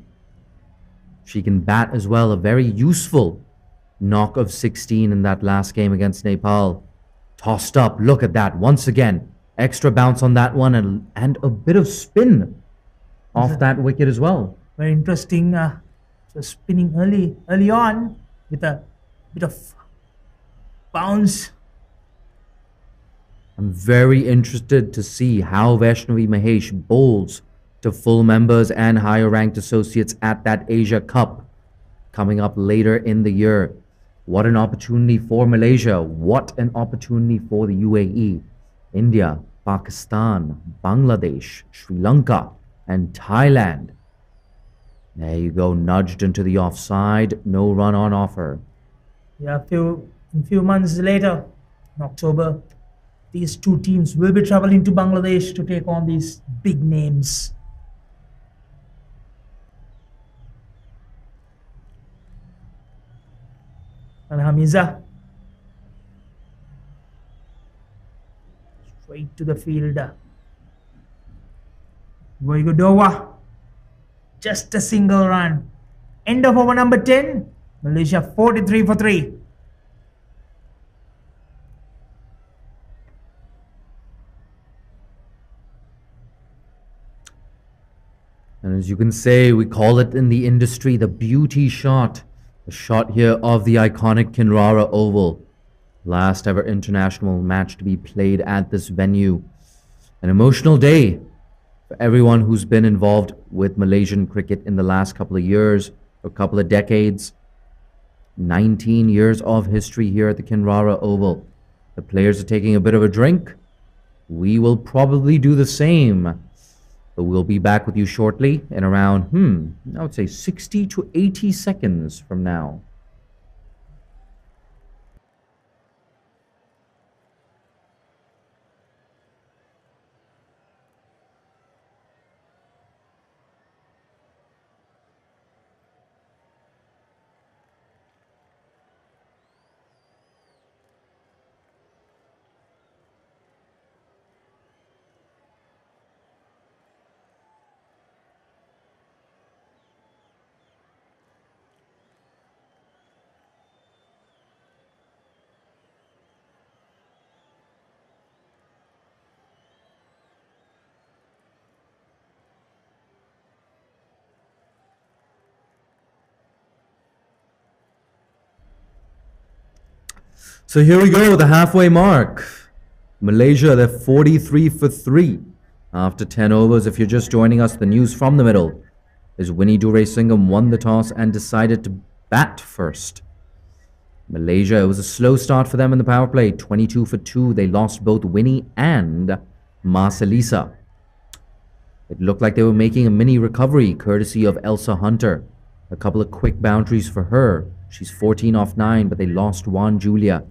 She can bat as well. A very useful knock of 16 in that last game against Nepal. Tossed up. Look at that. Once again. Extra bounce on that one and a bit of spin off that wicket as well. Very interesting. So spinning early on with a bit of bounce. I'm very interested to see how Vaishnavi Mahesh bowls to full members and higher ranked associates at that Asia Cup coming up later in the year. What an opportunity for Malaysia. What an opportunity for the UAE, India, Pakistan, Bangladesh, Sri Lanka, and Thailand. There you go, nudged into the offside. No run on offer. Yeah, few months later, in October, these two teams will be traveling to Bangladesh to take on these big names. And Hamiza straight to the fielder. Voigodova, just a single run. End of over number 10. Malaysia 43 for 3. And as you can say, we call it in the industry the beauty shot. The shot here of the iconic Kinrara Oval. Last ever international match to be played at this venue. An emotional day for everyone who's been involved with Malaysian cricket in the last couple of years, or couple of decades. 19 years of history here at the Kinrara Oval. The players are taking a bit of a drink. We will probably do the same. But we'll be back with you shortly in around, I would say 60 to 80 seconds from now. So here we go, the halfway mark. Malaysia, they're 43 for 3 after 10 overs. If you're just joining us, the news from the middle is Winnie Duray-Singham won the toss and decided to bat first. Malaysia, it was a slow start for them in the power play, 22 for 2. They lost both Winnie and Marcelisa. It looked like they were making a mini recovery courtesy of Elsa Hunter. A couple of quick boundaries for her. She's 14 off 9, but they lost Juan Julia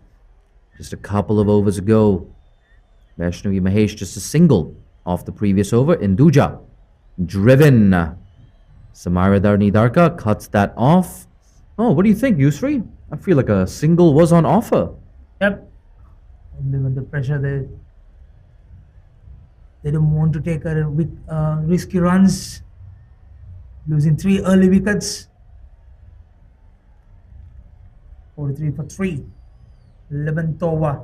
just a couple of overs ago. Vaishnavi Mahesh just a single off the previous over. Induja driven. Samira Dharni Darka cuts that off. Oh, what do you think, Yusri? I feel like a single was on offer. Yep. With the pressure, they don't want to take risky runs. Losing 3 early wickets. 43 for 3. 11th over.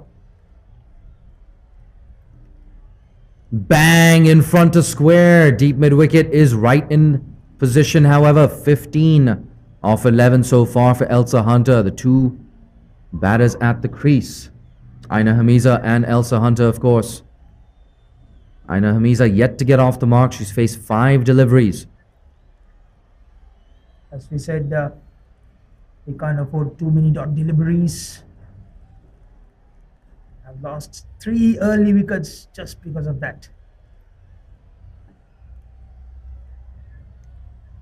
Bang in front of square. Deep mid wicket is right in position, however. 15 off 11 so far for Elsa Hunter. The two batters at the crease. Aina Hamiza and Elsa Hunter, of course. Aina Hamiza yet to get off the mark. She's faced 5 deliveries. As we said, they can't afford too many dot deliveries. I've lost 3 early wickets just because of that.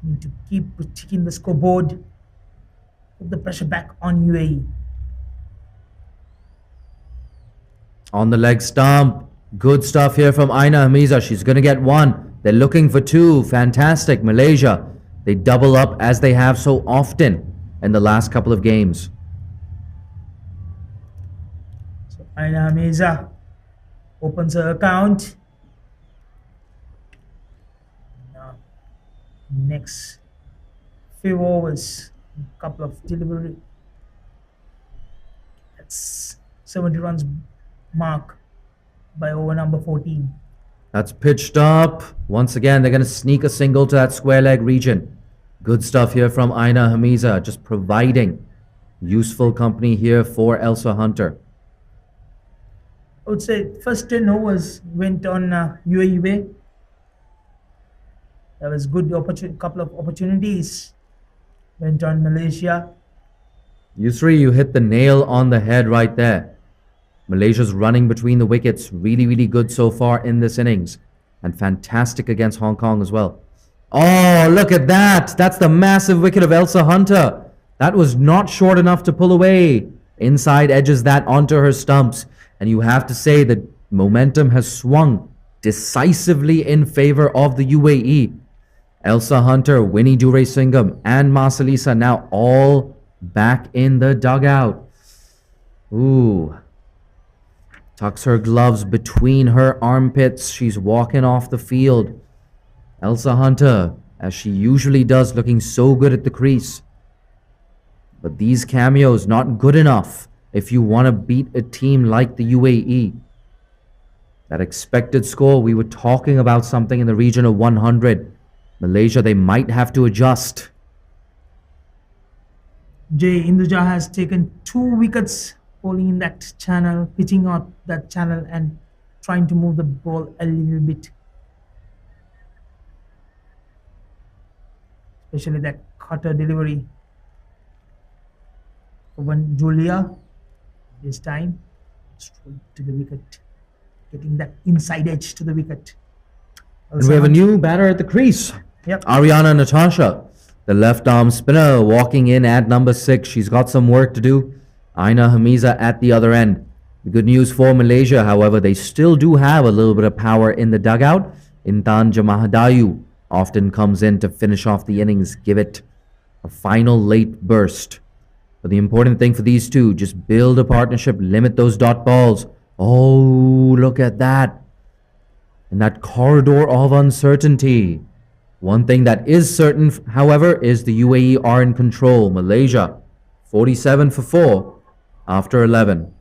Need to keep ticking the scoreboard. Put the pressure back on UAE. On the leg stump. Good stuff here from Aina Hamiza. She's going to get 1. They're looking for 2. Fantastic. Malaysia, they double up as they have so often in the last couple of games. So Aina Hamiza opens her account. Now, next few overs, a couple of delivery. That's 70 runs mark by over number 14. That's pitched up. Once again, they're going to sneak a single to that square leg region. Good stuff here from Aina Hamiza, just providing useful company here for Elsa Hunter. I would say first 10 overs went on UAE way. There was good couple of opportunities went on Malaysia. Yusri, you hit the nail on the head right there. Malaysia's running between the wickets. Really, really good so far in this innings. And fantastic against Hong Kong as well. Oh, look at that. That's the massive wicket of Elsa Hunter. That was not short enough to pull away. Inside edges that onto her stumps. And you have to say that momentum has swung decisively in favor of the UAE. Elsa Hunter, Winnie Duray-Singham, and Marcelisa now all back in the dugout. Ooh. Tucks her gloves between her armpits. She's walking off the field. Elsa Hunter, as she usually does, looking so good at the crease. But these cameos, not good enough if you want to beat a team like the UAE. That expected score, we were talking about something in the region of 100. Malaysia, they might have to adjust. Jay Induja has taken 2 wickets bowling in that channel, pitching out that channel and trying to move the ball a little bit. Especially that cutter delivery. When Julia, this time, straight to the wicket, getting that inside edge to the wicket. And we have a new batter at the crease. Yep. Ariana Natasha, the left arm spinner, walking in at number 6. She's got some work to do. Aina Hamiza at the other end. The good news for Malaysia, however, they still do have a little bit of power in the dugout. Intan Jamahdayu often comes in to finish off the innings, give it a final late burst. But the important thing for these two, just build a partnership, limit those dot balls. Oh, look at that. In that corridor of uncertainty. One thing that is certain, however, is the UAE are in control. Malaysia, 47 for 4 after 11.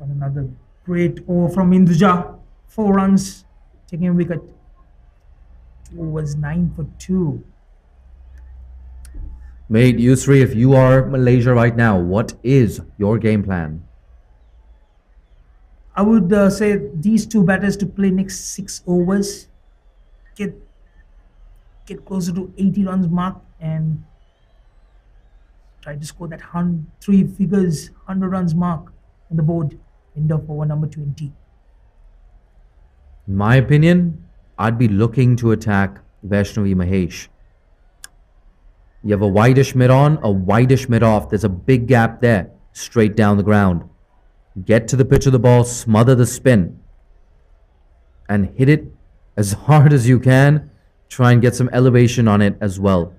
Another great over from Induja. 4 runs, taking a wicket. 2 was 9 for 2. Mate, Yusri, if you are Malaysia right now, what is your game plan? I would say these 2 batters to play next 6 overs, get closer to 80 runs mark and try to score that 3 figures, 100 runs mark on the board, end of over number 20. In my opinion, I'd be looking to attack Vaishnavi Mahesh. You have a wideish mid-on, a wideish mid-off. There's a big gap there, straight down the ground. Get to the pitch of the ball, smother the spin, and hit it as hard as you can. Try and get some elevation on it as well.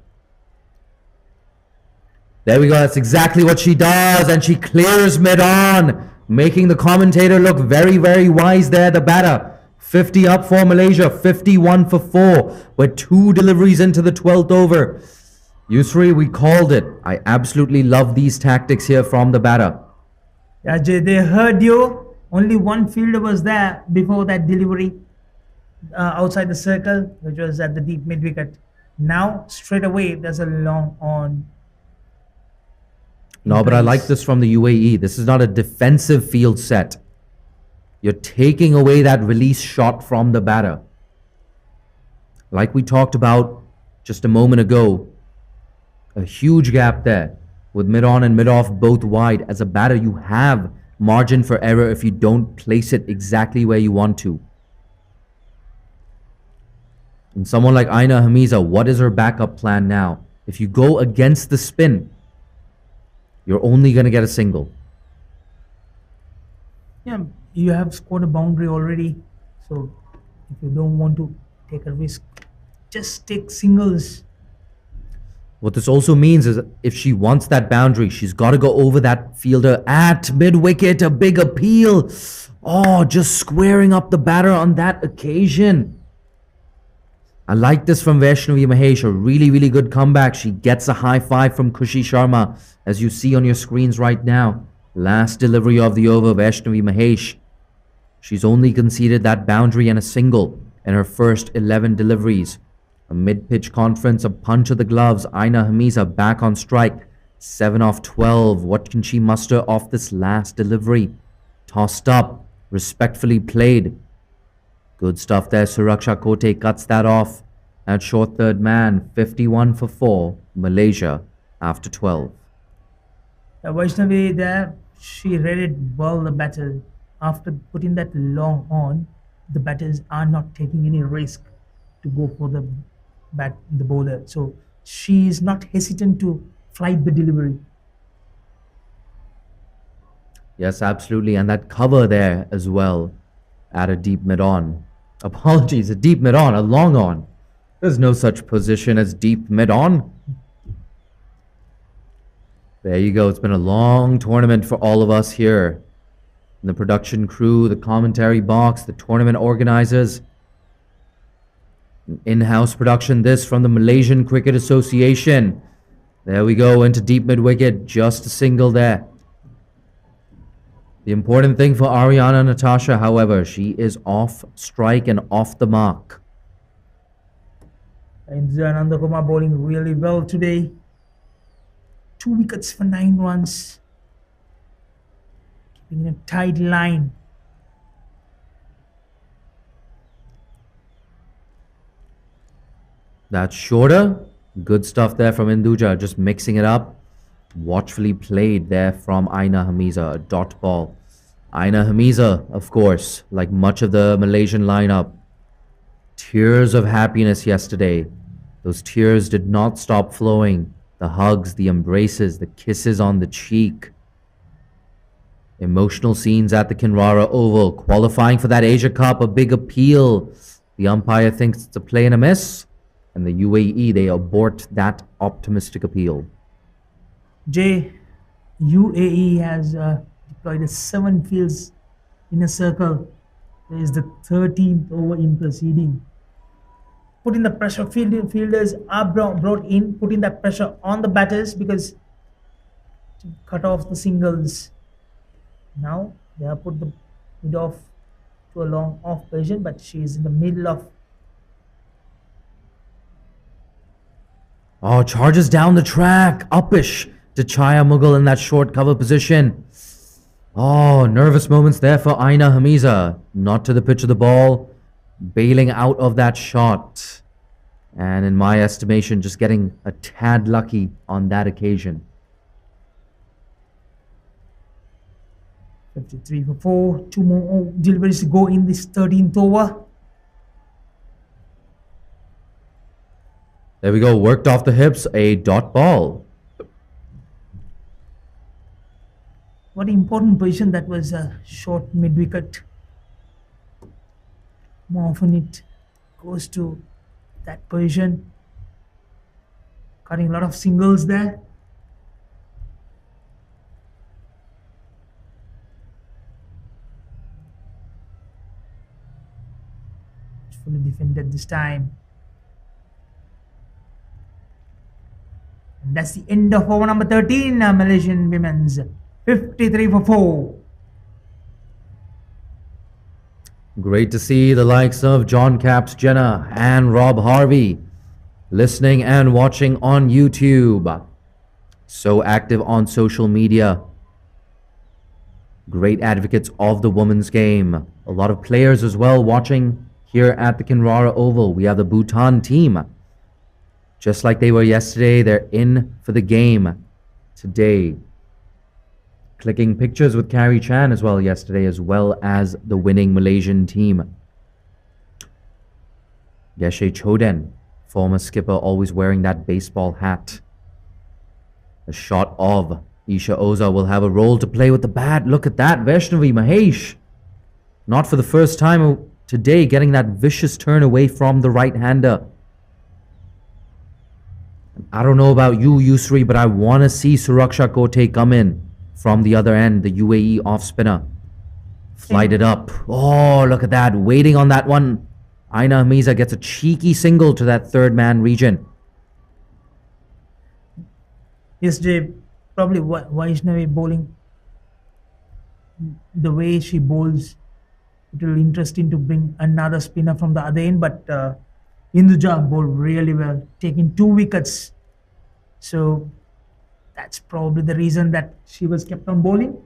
There we go. That's exactly what she does. And she clears mid-on, making the commentator look very, very wise there, the batter. 50 up for Malaysia, 51 for 4. We're 2 deliveries into the 12th over. Yusri, we called it. I absolutely love these tactics here from the batter. Yeah, Jay, they heard you. Only 1 fielder was there before that delivery outside the circle, which was at the deep mid wicket. Now, straight away, there's a long on. No, but I like this from the UAE. This is not a defensive field set. You're taking away that release shot from the batter. Like we talked about just a moment ago, a huge gap there with mid-on and mid-off both wide. As a batter, you have margin for error if you don't place it exactly where you want to. And someone like Aina Hamiza, what is her backup plan now? If you go against the spin, you're only going to get a single. Yeah, you have scored a boundary already. So, if you don't want to take a risk, just take singles. What this also means is if she wants that boundary, she's got to go over that fielder at mid-wicket. A big appeal. Oh, just squaring up the batter on that occasion. I like this from Vaishnavi Mahesh. A really, really good comeback. She gets a high five from Khushi Sharma, as you see on your screens right now. Last delivery of the over, Vaishnavi Mahesh She's only conceded that boundary and a single in her first 11 deliveries. A mid-pitch conference, a punch of the gloves. Aina Hamiza back on strike. 7 off 12. What can she muster off this last delivery? Tossed up, respectfully played. Good stuff there. Suraksha Kote cuts that off. At short third man, 51 for 4. Malaysia after 12. Vaishnavi there, she read it well, the batter. After putting that long on, the batters are not taking any risk to go for the bowler. So she is not hesitant to flight the delivery. Yes, absolutely. And that cover there as well at a deep mid-on. Apologies, a deep mid-on, a long on. There's no such position as deep mid-on. There you go. It's been a long tournament for all of us here. The production crew, the commentary box, the tournament organizers. In-house production, this from the Malaysian Cricket Association. There we go, into deep mid-wicket, just a single there. The important thing for Ariana Natasha, however, she is off strike and off the mark. And Ananda Kumar bowling really well today. 2 wickets for 9 runs. Keeping a tight line. That's shorter. Good stuff there from Induja, just mixing it up. Watchfully played there from Aina Hamiza, a dot ball. Aina Hamiza, of course, like much of the Malaysian lineup, tears of happiness yesterday. Those tears did not stop flowing. The hugs, the embraces, the kisses on the cheek. Emotional scenes at the Kinrara Oval. Qualifying for that Asia Cup, a big appeal. The umpire thinks it's a play and a miss. And the UAE, they abort that optimistic appeal. UAE has deployed 7 fields in a circle. There is the 13th over in proceeding. Putting the pressure, fielders are brought in, putting that pressure on the batters because to cut off the singles. Now they have put the mid off to a long off position, but she is in the middle of. Oh, charges down the track. Uppish to Chaya Mughal in that short cover position. Oh, nervous moments there for Aina Hamiza. Not to the pitch of the ball. Bailing out of that shot. And in my estimation, just getting a tad lucky on that occasion. 53 for 4. 2 more deliveries to go in this 13th over. There we go. Worked off the hips. A dot ball. What an important position that was, a short mid-wicket. More often it goes to that position. Cutting a lot of singles there. Fully defended this time. And that's the end of over number 13, Malaysian women's. 53 for 4. Great to see the likes of John Caps Jenna and Rob Harvey listening and watching on YouTube. So active on social media. Great advocates of the women's game. A lot of players as well watching here at the Kinrara Oval. We have the Bhutan team. Just like they were yesterday, they're in for the game today. Clicking pictures with Carrie Chan as well yesterday, as well as the winning Malaysian team. Geshe Choden, former skipper, always wearing that baseball hat. A shot of Isha Oza will have a role to play with the bat. Look at that, Vaishnavi Mahesh. Not for the first time today, getting that vicious turn away from the right-hander. I don't know about you, Yusri, but I want to see Suraksha Kote come in from the other end, the UAE off-spinner. Flight it up. Oh, look at that. Waiting on that one. Aina Hamiza gets a cheeky single to that third man region. Yes, Jay, probably Vaishnavi bowling. The way she bowls it will be interesting to bring another spinner from the other end. But Hinduja bowled really well, taking 2 wickets. So that's probably the reason that she was kept on bowling.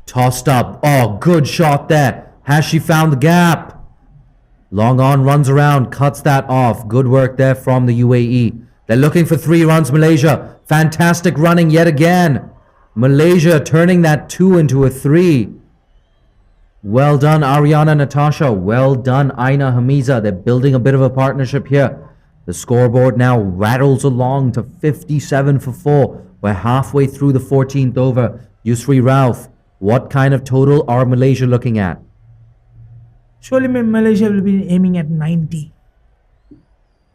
Tossed up. Oh, good shot there. Has she found the gap? Long on, runs around, cuts that off. Good work there from the UAE. They're looking for 3 runs, Malaysia. Fantastic running yet again. Malaysia turning that 2 into a 3. Well done, Ariana Natasha. Well done, Aina Hamiza. They're building a bit of a partnership here. The scoreboard now rattles along to 57 for 4. We're halfway through the 14th over. Yusri Rauf, what kind of total are Malaysia looking at? Surely Malaysia will be aiming at 90.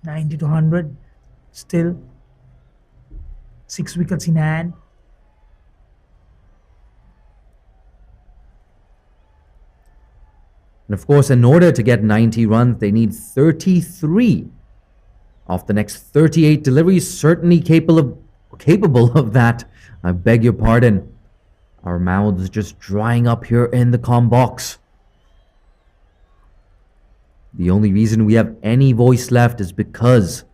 90 to 100. Still 6 wickets in hand. And of course, in order to get 90 runs, they need 33 of the next 38 deliveries. Certainly capable of that. I beg your pardon. Our mouths just drying up here in the comm box. The only reason we have any voice left is because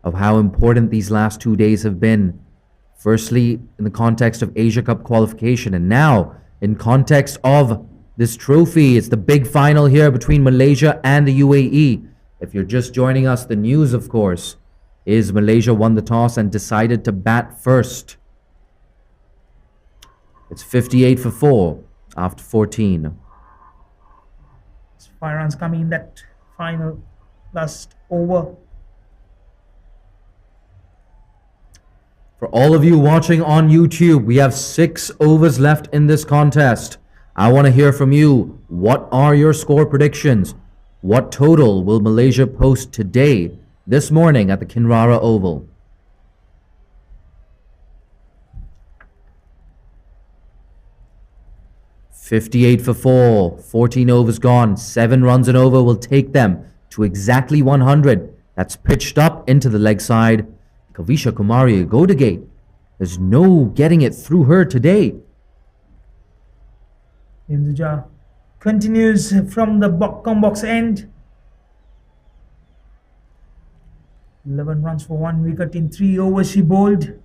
of how important these last 2 days have been. Firstly, in the context of Asia Cup qualification, and now in context of this trophy. It's the big final here between Malaysia and the UAE. If you're just joining us, the news, of course, is Malaysia won the toss and decided to bat first. It's 58 for 4 after 14. 5 runs coming in that final last over. For all of you watching on YouTube, we have 6 overs left in this contest. I want to hear from you. What are your score predictions? What total will Malaysia post today, this morning at the Kinrara Oval? $58 for 4, 14 overs gone, 7 runs and over will take them to exactly 100. That's pitched up into the leg side. Kavisha Kumari go to gate. There's no getting it through her today. Hinduja continues from the comm box end. 11 runs for 1 wicket in 3 overs she bowled.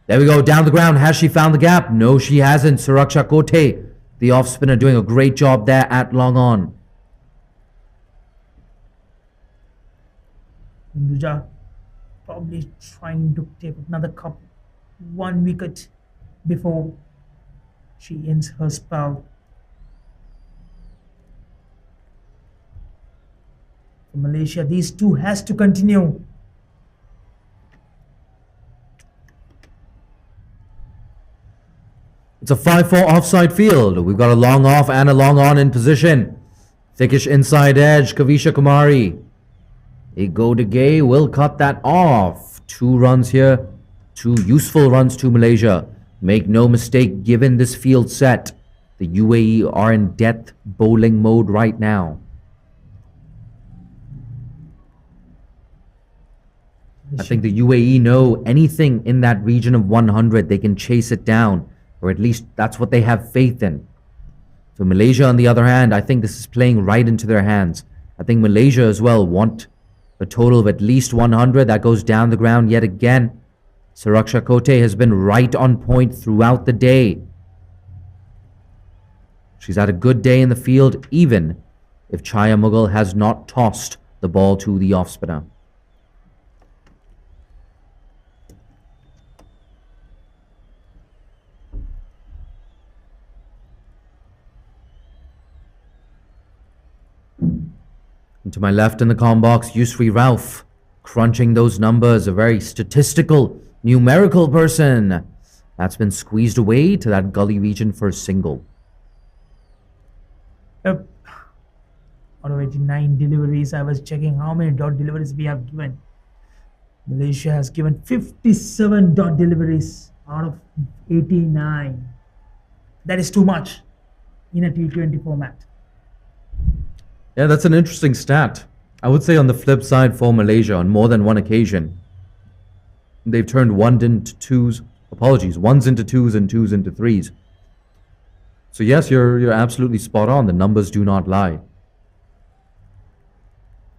There we go, down the ground. Has she found the gap? No, she hasn't. Suraksha Kote, the off spinner, doing a great job there at long on. Hinduja probably trying to take another 1 wicket before she ends her spell. For Malaysia, these 2 has to continue. It's a 5-4 offside field. We've got a long off and a long on in position. Thickish inside edge, Kavisha Kumari. A go to Gay will cut that off. 2 runs here. 2 useful runs to Malaysia. Make no mistake, given this field set, the UAE are in death bowling mode right now. I think the UAE know anything in that region of 100, they can chase it down. Or at least that's what they have faith in. So Malaysia, on the other hand, I think this is playing right into their hands. I think Malaysia as well want a total of at least 100. That goes down the ground yet again. Suraksha Kote has been right on point throughout the day. She's had a good day in the field, even if Chaya Mughal has not tossed the ball to the off spinner. And to my left in the comm box, Yusri Rauf, crunching those numbers, a very statistical, numerical person. That's been squeezed away to that gully region for a single. Yep. Out of 89 deliveries, I was checking how many dot deliveries we have given. Malaysia has given 57 dot deliveries out of 89. That is too much in a T20 format. Yeah, that's an interesting stat. I would say on the flip side for Malaysia, on more than one occasion, they've turned ones into twos and twos into threes. So yes, you're absolutely spot on. The numbers do not lie.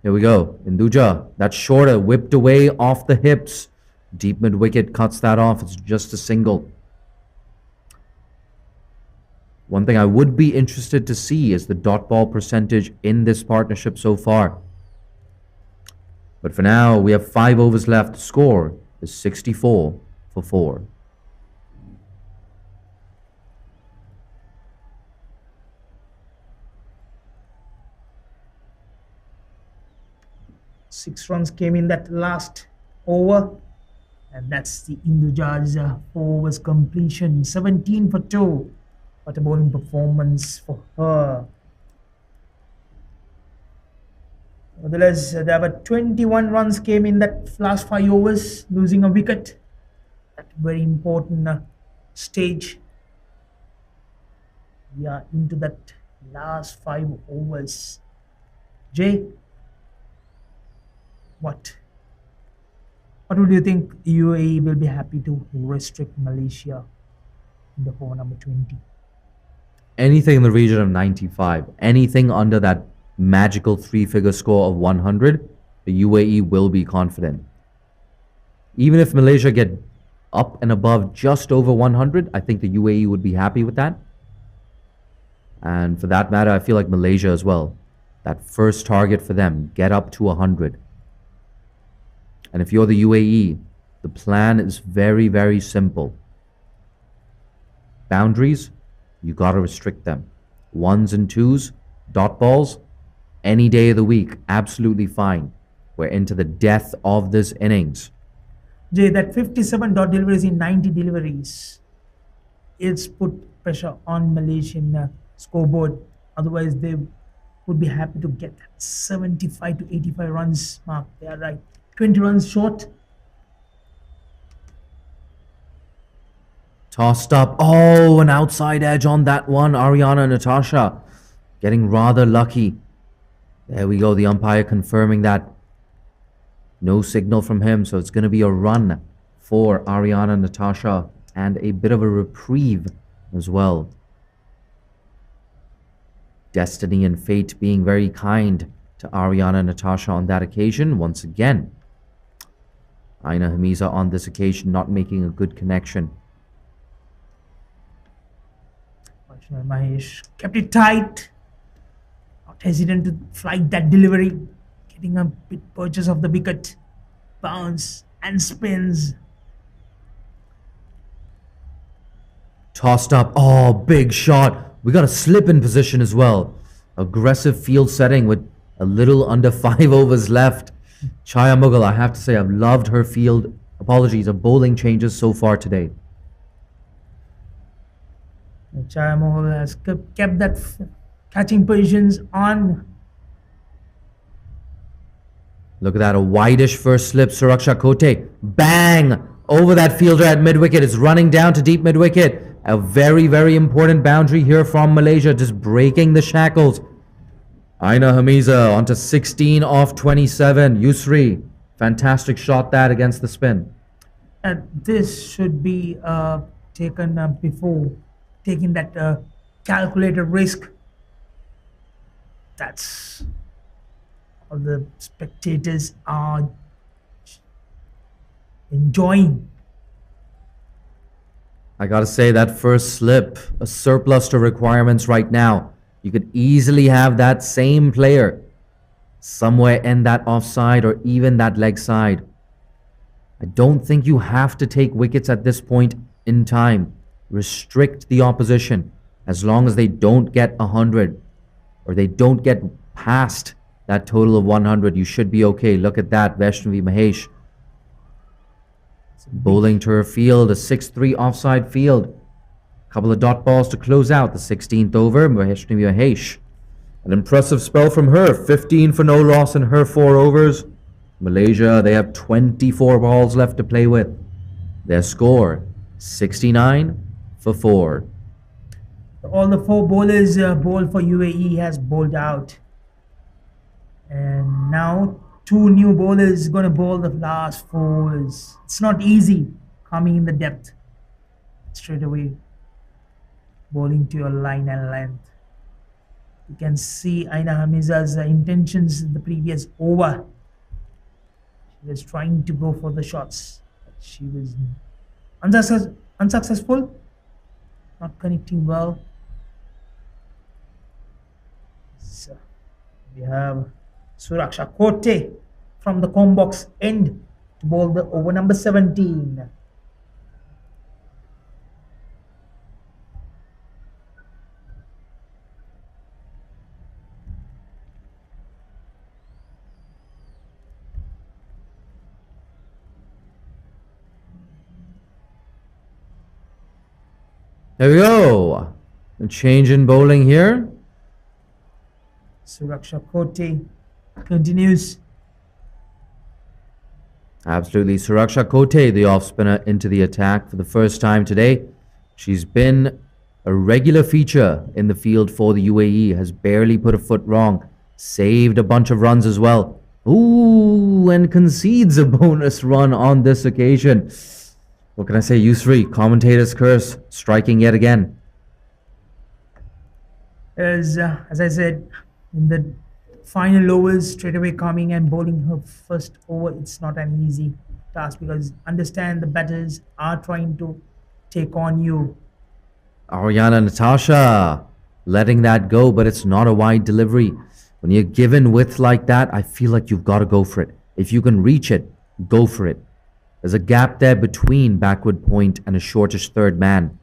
Here we go. Induja, that's shorter, whipped away off the hips. Deep mid wicket cuts that off. It's just a single. One thing I would be interested to see is the dot ball percentage in this partnership so far. But for now, we have 5 overs left. The score is 64 for 4. Six runs came in that last over, and that's the Induja's 4 overs completion. 17 for 2. What a bowling performance for her. Nevertheless, there were 21 runs came in that last 5 overs, losing a wicket. That very important stage. We are into that last 5 overs. Jay, what would you think UAE will be happy to restrict Malaysia in the over number 20? Anything in the region of 95, anything under that magical 3-figure score of 100, the UAE will be confident. Even if Malaysia get up and above just over 100, I think the UAE would be happy with that. And for that matter, I feel like Malaysia as well. That first target for them, get up to 100. And if you're the UAE, the plan is very, very simple. Boundaries, you got to restrict them. 1s and 2s, dot balls, any day of the week, absolutely fine. We're into the death of this innings. Jay, that 57 dot deliveries in 90 deliveries, it's put pressure on Malaysian scoreboard. Otherwise, they would be happy to get that 75 to 85 runs mark. They are right. 20 runs short. Tossed up. Oh, an outside edge on that one. Ariana Natasha getting rather lucky. There we go. The umpire confirming that. No signal from him, so it's going to be a run for Ariana Natasha and a bit of a reprieve as well. Destiny and fate being very kind to Ariana Natasha on that occasion. Once again, Aina Hamiza on this occasion not making a good connection. Mahesh kept it tight. Not hesitant to flight that delivery. Getting a bit purchase of the wicket. Bounce and spins. Tossed up. Oh, big shot. We got a slip in position as well. Aggressive field setting with a little under 5 overs left. Chaya Mughal, I have to say, I've loved her field. Apologies, her bowling changes so far today. Chaya Mohol has kept that catching positions on. Look at that, a wideish first slip. Suraksha Kote, bang! Over that fielder at mid-wicket. It's running down to deep mid-wicket. A very, very important boundary here from Malaysia, just breaking the shackles. Aina Hamiza onto 16 off 27. Yusri, fantastic shot that against the spin. And this should be taken before taking that calculated risk. That's all the spectators are enjoying. I gotta say, that first slip, a surplus to requirements right now. You could easily have that same player somewhere in that offside or even that leg side. I don't think you have to take wickets at this point in time. Restrict the opposition as long as they don't get 100 or they don't get past that total of 100. You should be okay. Look at that, Vaishnavi Mahesh. Bowling to her field, a 6-3 offside field. Couple of dot balls to close out the 16th over. Vaishnavi Mahesh. An impressive spell from her. 15 for no loss in her 4 overs. Malaysia, they have 24 balls left to play with. Their score, 69 for 4. All the 4 bowlers bowled for UAE has bowled out. And now 2 new bowlers going to bowl the last 4 overs. It's not easy coming in the depth straight away, bowling to your line and length. You can see Aina Hamiza's intentions in the previous over. She was trying to go for the shots, but she was unsuccessful, not connecting well. So we have Suraksha Kote from the comb box end to bowl the over number 17. There we go. A change in bowling here. Suraksha Kote continues. Absolutely. Suraksha Kote, the off spinner, into the attack for the first time today. She's been a regular feature in the field for the UAE, has barely put a foot wrong, saved a bunch of runs as well. Ooh, and concedes a bonus run on this occasion. What can I say? Yusri, commentator's curse, striking yet again. As I said, in the final overs, straight away coming and bowling her first over, it's not an easy task because understand the batters are trying to take on you. Ariana Natasha letting that go, but it's not a wide delivery. When you're given width like that, I feel like you've got to go for it. If you can reach it, go for it. There's a gap there between backward point and a shortish third man.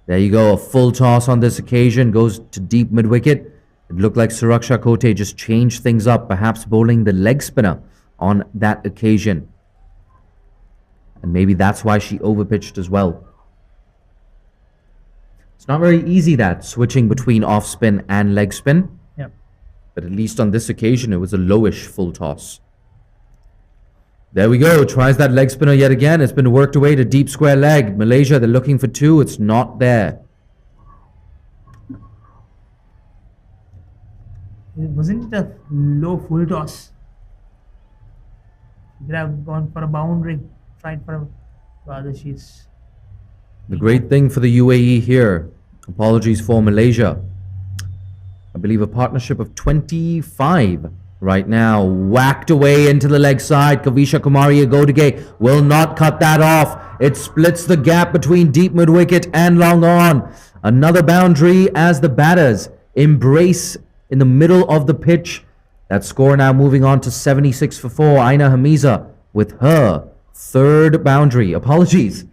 There you go, a full toss on this occasion, goes to deep mid-wicket. It looked like Suraksha Kote just changed things up, perhaps bowling the leg spinner on that occasion. And maybe that's why she overpitched as well. It's not very easy that, switching between off spin and leg spin. Yeah. But at least on this occasion, it was a lowish full toss. There we go. Tries that leg spinner yet again. It's been worked away to deep square leg. Malaysia, they're looking for 2. It's not there. Wasn't it a low full toss? She could have gone for a boundary, tried for a... Rather, she's... The great thing for the UAE here, apologies for Malaysia, I believe a partnership of 25 right now, whacked away into the leg side. Kavisha Kumari Agodige will not cut that off. It splits the gap between deep mid-wicket and long on. Another boundary as the batters embrace in the middle of the pitch. That score now moving on to 76 for 4. Aina Hamiza with her third boundary. Apologies.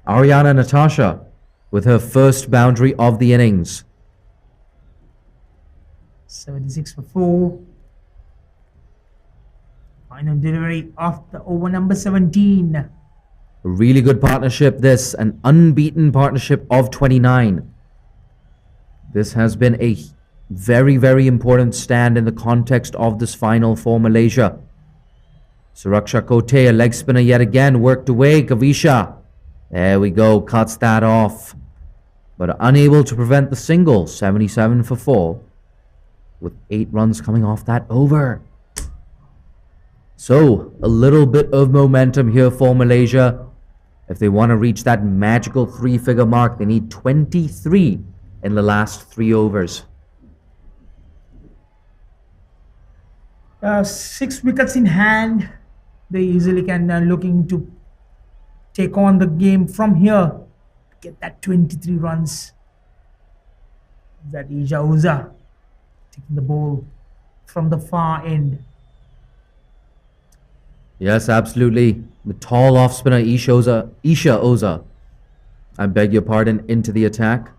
Ariana Natasha with her first boundary of the innings. 76 for 4. Final delivery of the over number 17. A really good partnership this, an unbeaten partnership of 29. This has been a very, very important stand in the context of this final for Malaysia. Suraksha Kote, a leg spinner yet again, worked away. Kavisha, there we go, cuts that off. But unable to prevent the single, 77 for 4, with 8 runs coming off that over. So, a little bit of momentum here for Malaysia. If they want to reach that magical 3-figure mark, they need 23 in the last 3 overs. 6 wickets in hand. They easily can looking to take on the game from here. Get that 23 runs. That Isha Uza taking the ball from the far end. Yes, absolutely. The tall off spinner Isha Oza, I beg your pardon, into the attack.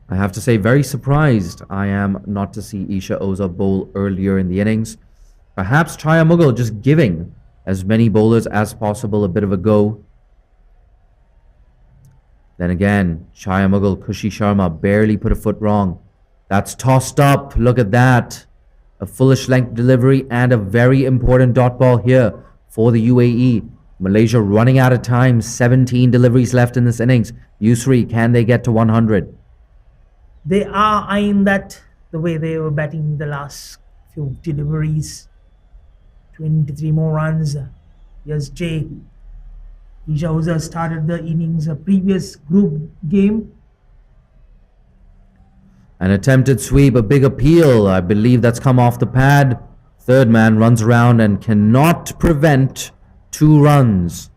I have to say, very surprised I am not to see Isha Oza bowl earlier in the innings. Perhaps Chaya Mughal just giving as many bowlers as possible a bit of a go. Then again, Chaya Mughal, Kushi Sharma barely put a foot wrong. That's tossed up. Look at that. A fullish length delivery and a very important dot ball here for the UAE. Malaysia running out of time. 17 deliveries left in this innings. Yusri, can they get to 100? They are eyeing that the way they were batting the last few deliveries. 23 more runs. Yes, Jay. Isha Oza started the innings a previous group game. An attempted sweep, a big appeal. I believe that's come off the pad. Third man runs around and cannot prevent 2 runs.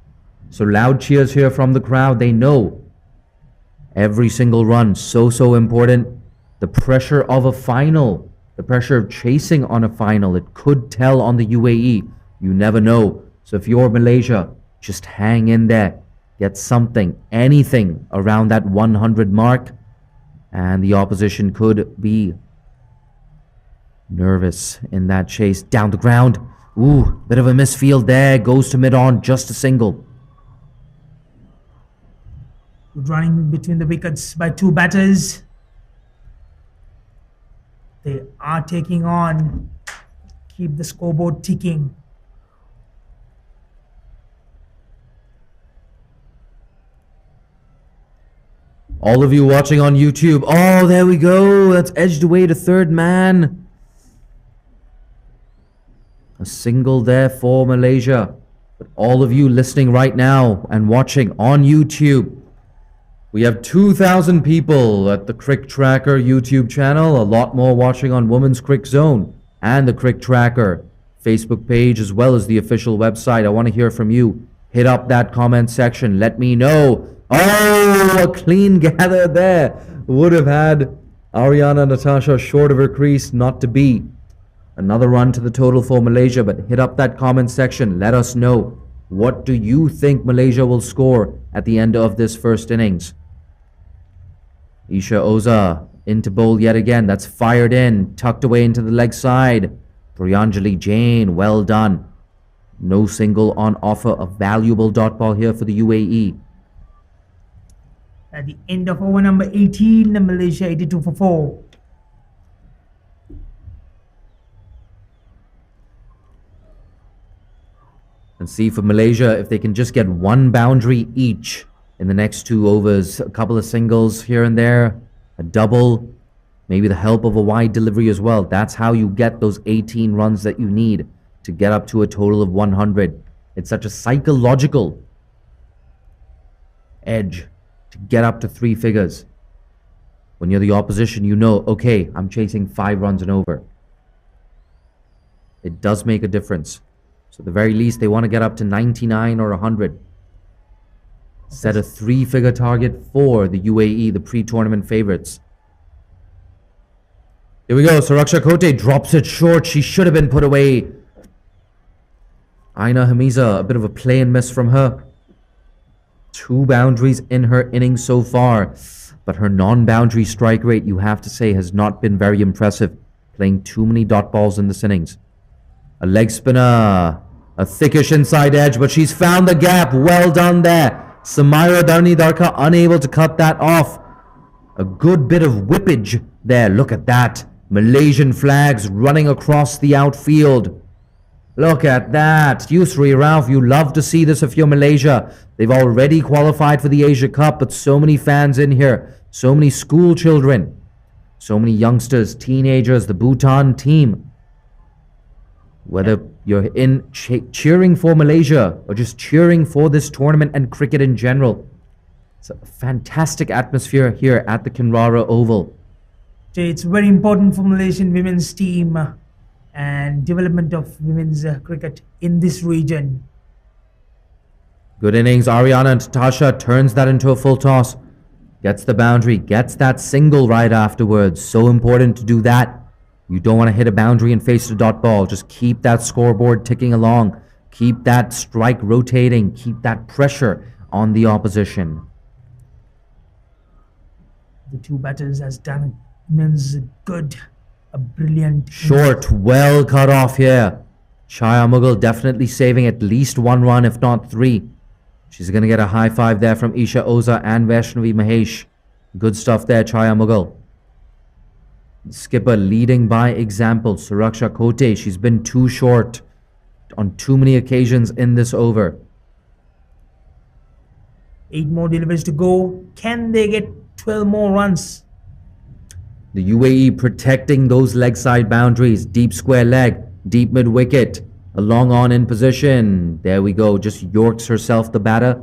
So loud cheers here from the crowd. They know every single run so important. The pressure of a final, the pressure of chasing on a final, it could tell on the UAE. You never know. So if you're Malaysia, just hang in there. Get something, anything around that 100 mark. And the opposition could be nervous in that chase. Down the ground. Ooh, bit of a misfield there. Goes to mid-on, just a single. Good running between the wickets by 2 batters. They are taking on. Keep the scoreboard ticking. All of you watching on YouTube. Oh, there we go. That's edged away to third man. A single there for Malaysia. But all of you listening right now and watching on YouTube, we have 2,000 people at the Crick Tracker YouTube channel. A lot more watching on Women's Crick Zone and the Crick Tracker Facebook page, as well as the official website. I want to hear from you. Hit up that comment section. Let me know. Oh, a clean gather there. Would have had Ariana Natasha short of her crease, not to be. Another run to the total for Malaysia, but hit up that comment section. Let us know. What do you think Malaysia will score at the end of this first innings? Isha Oza into bowl yet again. That's fired in, tucked away into the leg side. Priyanjali Jain, well done. No single on offer. A valuable dot ball here for the UAE. At the end of over number 18, Malaysia 82 for 4. And see for Malaysia if they can just get 1 boundary each in the next 2 overs. A couple of singles here and there, a double, maybe the help of a wide delivery as well. That's how you get those 18 runs that you need to get up to a total of 100. It's such a psychological edge to get up to 3 figures. When you're the opposition, you know, okay, I'm chasing 5 runs and over. It does make a difference. So at the very least, they want to get up to 99 or 100. Set a 3-figure target for the UAE, the pre-tournament favorites. Here we go. Suraksha Kote drops it short. She should have been put away. Aina Hamiza, a bit of a play and miss from her. 2 boundaries in her innings so far. But her non-boundary strike rate, you have to say, has not been very impressive. Playing too many dot balls in this innings. A leg spinner. A thickish inside edge, but she's found the gap. Well done there. Samaira Darni Darka unable to cut that off. A good bit of whippage there. Look at that. Malaysian flags running across the outfield. Look at that. Yusri Rauf, you love to see this if you're Malaysia. They've already qualified for the Asia Cup, but so many fans in here. So many school children. So many youngsters, teenagers, the Bhutan team. Whether you're in cheering for Malaysia or just cheering for this tournament and cricket in general, it's a fantastic atmosphere here at the Kinrara Oval. It's very important for Malaysian women's team and development of women's cricket in this region. Good innings. Ariana and Tasha turns that into a full toss. Gets the boundary. Gets that single right afterwards. So important to do that. You don't want to hit a boundary and face a dot ball. Just keep that scoreboard ticking along. Keep that strike rotating. Keep that pressure on the opposition. The 2 batters has done means good. A brilliant Short, well cut off here. Chaya Mughal definitely saving at least 1 run, if not 3. She's going to get a high 5 there from Isha Oza and Vaishnavi Mahesh. Good stuff there, Chaya Mughal. Skipper leading by example. Suraksha Kote, she's been too short on too many occasions in this over. 8 more deliveries to go. Can they get 12 more runs? The UAE protecting those leg side boundaries. Deep square leg, deep mid wicket, a long on in position. There we go. Just yorks herself the batter.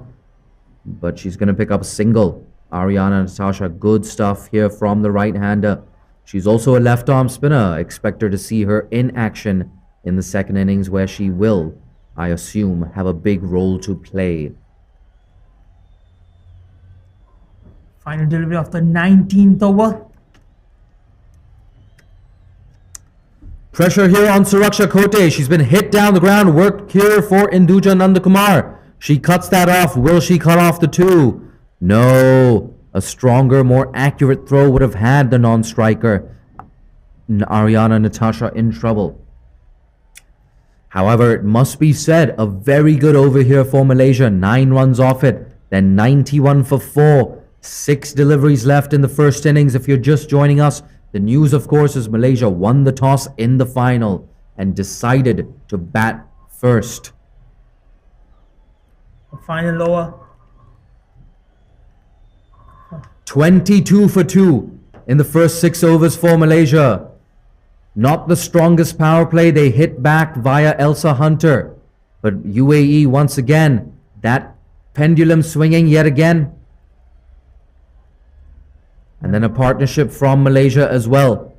But she's going to pick up a single. Ariana Natasha, good stuff here from the right-hander. She's also a left-arm spinner. Expect her to see her in action in the second innings, where she will, I assume, have a big role to play. Final delivery of the 19th over. Pressure here on Suraksha Kote. She's been hit down the ground. Work here for Induja Nandakumar. She cuts that off. Will she cut off the two? No. A stronger, more accurate throw would have had the non-striker. Ariana Natasha in trouble. However, it must be said, a very good over here for Malaysia. 9 runs off it. Then 91 for 4. 6 deliveries left in the first innings. If you're just joining us, the news, of course, is Malaysia won the toss in the final and decided to bat first. The final over. 22 for 2 in the first 6 overs for Malaysia. Not the strongest power play. They hit back via Elsa Hunter. But UAE, once again, that pendulum swinging yet again. And then a partnership from Malaysia as well.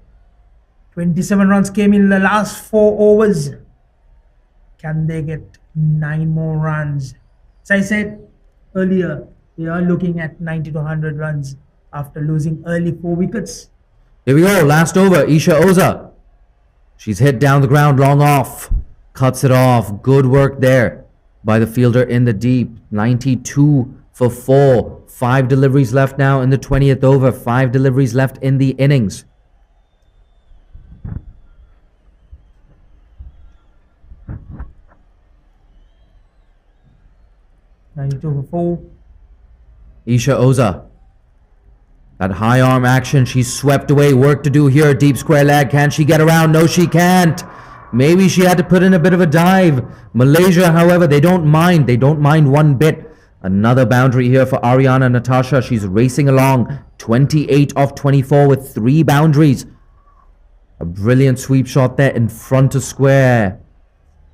27 runs came in the last 4 overs. Can they get 9 more runs? As I said earlier, they are looking at 90 to 100 runs after losing early 4 wickets. Here we go, last over, Isha Oza. She's hit down the ground, long off. Cuts it off. Good work there by the fielder in the deep. 92 for 4. 5 deliveries left now in the 20th over. 5 deliveries left in the innings. For 4. Isha Oza. That high arm action, she's swept away. Work to do here. Deep square leg. Can she get around? No, she can't. Maybe she had to put in a bit of a dive. Malaysia, however, they don't mind. They don't mind one bit. Another boundary here for Ariana Natasha. She's racing along. 28 off 24 with 3 boundaries. A brilliant sweep shot there in front of square.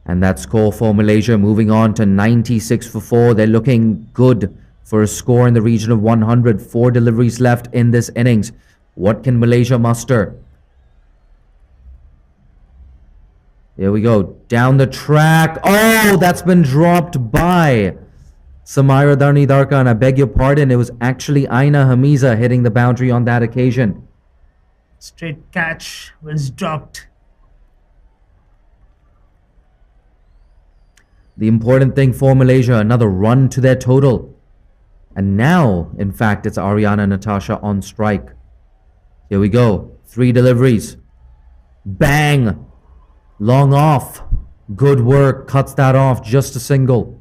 And that score for Malaysia moving on to 96 for 4. They're looking good for a score in the region of 100. 4 deliveries left in this innings. What can Malaysia muster? Here we go. Down the track. Oh, that's been dropped by Samaira Dharni Darkan. I beg your pardon. It was actually Aina Hamiza hitting the boundary on that occasion. Straight catch was dropped. The important thing for Malaysia, another run to their total. And now, in fact, it's Ariana Natasha on strike. Here we go. 3 deliveries. Bang! Long off. Good work. Cuts that off. Just a single.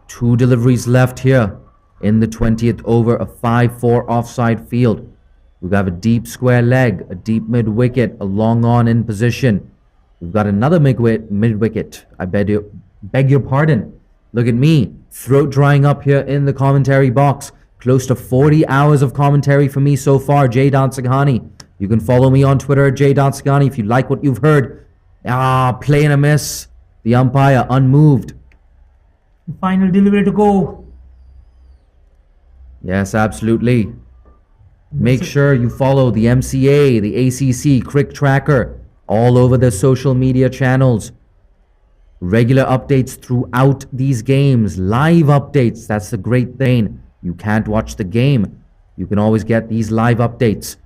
2 deliveries left here in the 20th over. A 5-4 offside field. We've got a deep square leg, a deep mid wicket, a long on in position. We've got another mid wicket. I beg your pardon. Look at me, throat drying up here in the commentary box. Close to 40 hours of commentary for me so far, Jay Dansaghani. You can follow me on Twitter at Jay Dansaghani if you like what you've heard. Play and a miss. The umpire unmoved. The final delivery to go. Yes, absolutely. Make sure you follow the MCA, the ACC, Crick Tracker, all over the social media channels. Regular updates throughout these games. Live updates. That's the great thing. You can't watch the game. You can always get these live updates.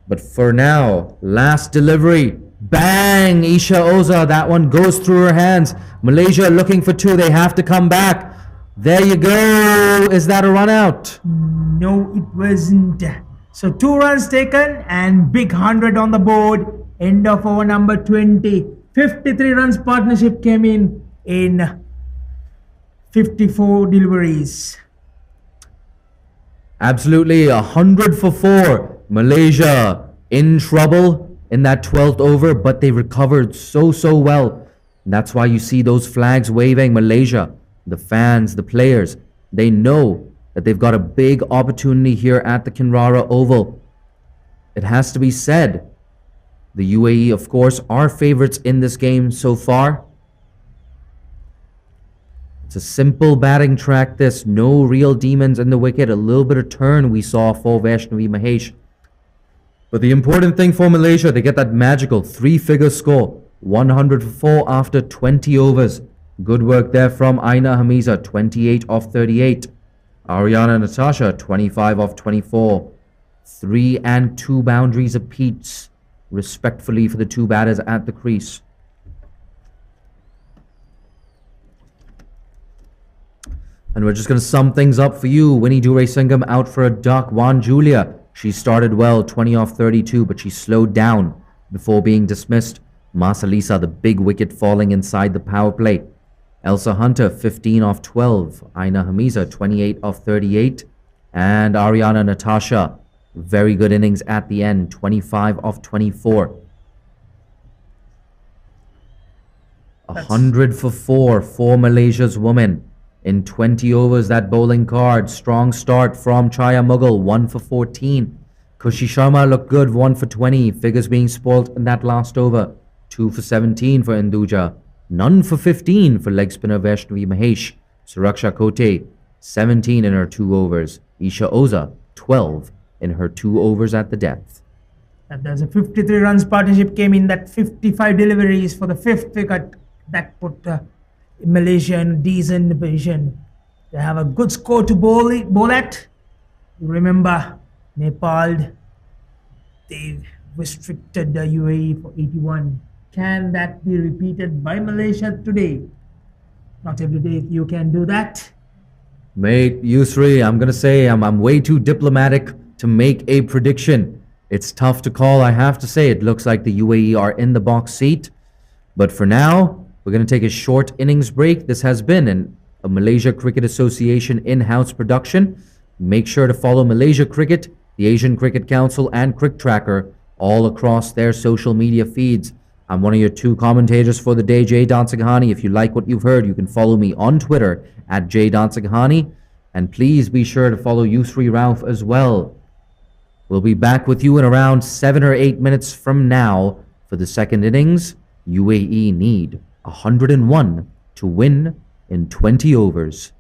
But for now, last delivery. Bang! Isha Oza. That one goes through her hands. Malaysia looking for 2. They have to come back. There you go. Is that a run out? No, it wasn't. So 2 runs taken and big 100 on the board. End of over number 20. 53 runs partnership came in 54 deliveries. Absolutely, 100 for 4. Malaysia in trouble in that 12th over, but they recovered so well. And that's why you see those flags waving. Malaysia, the fans, the players, they know that they've got a big opportunity here at the Kinrara Oval. it has to be said, the UAE, of course, are favorites in this game so far. It's a simple batting track, this. No real demons in the wicket. A little bit of turn we saw for Vaishnavi Mahesh. But the important thing for Malaysia, they get that magical 3-figure score. 100 for 4 after 20 overs. Good work there from Aina Hamiza, 28 off 38. Ariana Natasha, 25 off 24. 3 and 2 boundaries apiece, respectfully, for the two batters at the crease. And we're just going to sum things up for you. Winnie Duraisingam out for a duck. Juan Julia, she started well, 20 off 32, but she slowed down before being dismissed. Masalisa, the big wicket falling inside the power play. Elsa Hunter, 15 off 12. Aina Hamiza, 28 off 38. And Ariana Natasha, very good innings at the end, 25 off 24. 100 for 4 for Malaysia's women. In 20 overs, that bowling card. Strong start from Chaya Mughal, 1 for 14. Kushi Sharma looked good, 1 for 20. Figures being spoilt in that last over. 2 for 17 for Induja. None for 15 for leg spinner Vaishnavi Mahesh. Suraksha Kote, 17 in her 2 overs. Isha Oza, 12 in her 2 overs at the death. And there's a 53 runs partnership came in that 55 deliveries for the 5th wicket. That put Malaysia in a decent position. They have a good score to bowl at. You remember Nepal, they restricted the UAE for 81. Can that be repeated by Malaysia today? Not every day you can do that. Mate, Yusri, I'm going to say I'm way too diplomatic to make a prediction. It's tough to call, I have to say. It looks like the UAE are in the box seat. But for now, we're going to take a short innings break. This has been a Malaysia Cricket Association in-house production. Make sure to follow Malaysia Cricket, the Asian Cricket Council, and Crick Tracker all across their social media feeds. I'm one of your 2 commentators for the day, Jay Dansaghani. If you like what you've heard, you can follow me on Twitter at Jay Dansaghani. And please be sure to follow Yusri Rauf as well. We'll be back with you in around 7 or 8 minutes from now for the second innings. UAE need 101 to win in 20 overs.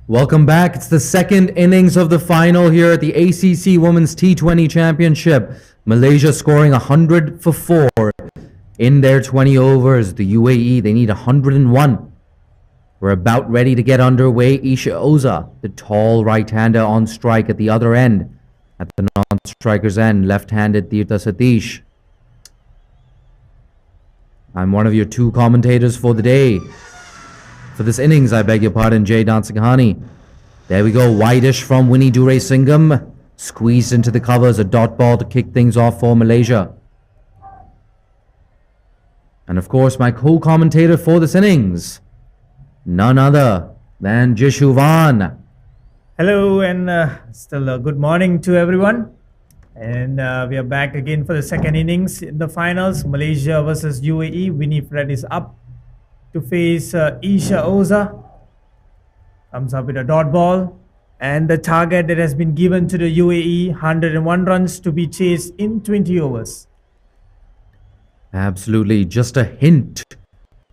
Welcome back. It's the second innings of the final here at the ACC Women's T20 Championship. Malaysia scoring 100 for 4 in their 20 overs. The UAE, they need 101. We're about ready to get underway. Isha Oza, the tall right-hander on strike at the other end. At the non-striker's end, left-handed Tirtha Satish. I'm one of your two commentators for the day. For this innings, I beg your pardon, Jay Dansinghani. There we go, wideish from Winnie Duray-Singham. Squeezed into the covers, a dot ball to kick things off for Malaysia. And of course, my co-commentator for this innings, none other than Jishuvan. Hello and still good morning to everyone. And we are back again for the second innings in the finals. Malaysia versus UAE. Winifred is up to face Isha Oza. Comes up with a dot ball. And the target that has been given to the UAE, 101 runs to be chased in 20 overs. Absolutely, just a hint.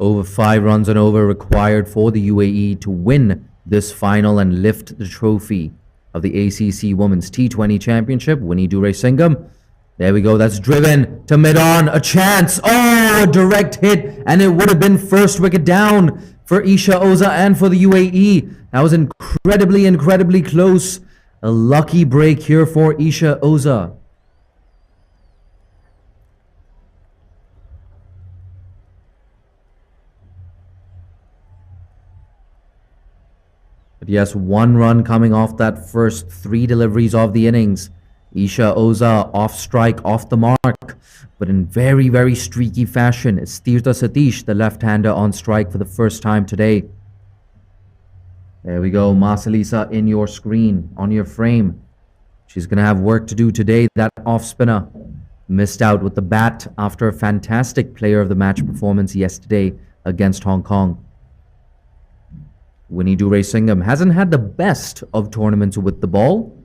Over 5 runs and over required for the UAE to win this final and lift the trophy of the ACC Women's T20 Championship. Winnie Duray-Singham. There we go. That's driven to mid-on. A chance. Oh, a direct hit. And it would have been first wicket down for Isha Oza and for the UAE. That was incredibly close. A lucky break here for Isha Oza. But yes, 1 run coming off that first 3 deliveries of the innings. Isha Oza off strike, off the mark, but in very streaky fashion. It's Tirtha Satish, the left-hander, on strike for the first time today. There we go, Masalisa in your screen, on your frame. She's going to have work to do today. That off-spinner missed out with the bat after a fantastic player of the match performance yesterday against Hong Kong. Winnie Duray-Singham hasn't had the best of tournaments with the ball,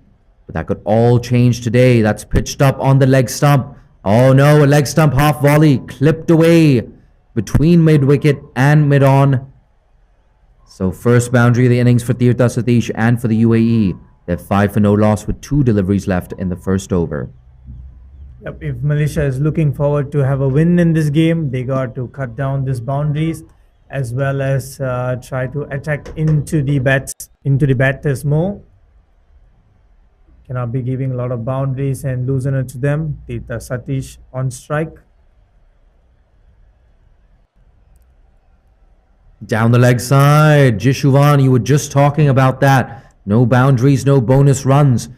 but that could all change today. That's pitched up on the leg stump. Oh no, a leg stump half volley clipped away between mid-wicket and mid-on. So first boundary of the innings for Tirtha Satish and for the UAE. They're 5 for no loss with 2 deliveries left in the first over. Yep, if Malaysia is looking forward to have a win in this game, they got to cut down these boundaries as well as try to attack into the batters more. Cannot be giving a lot of boundaries and losing it to them. Tirtha Satish on strike. Down the leg side, Jishuvan, you were just talking about that. No boundaries, no bonus runs.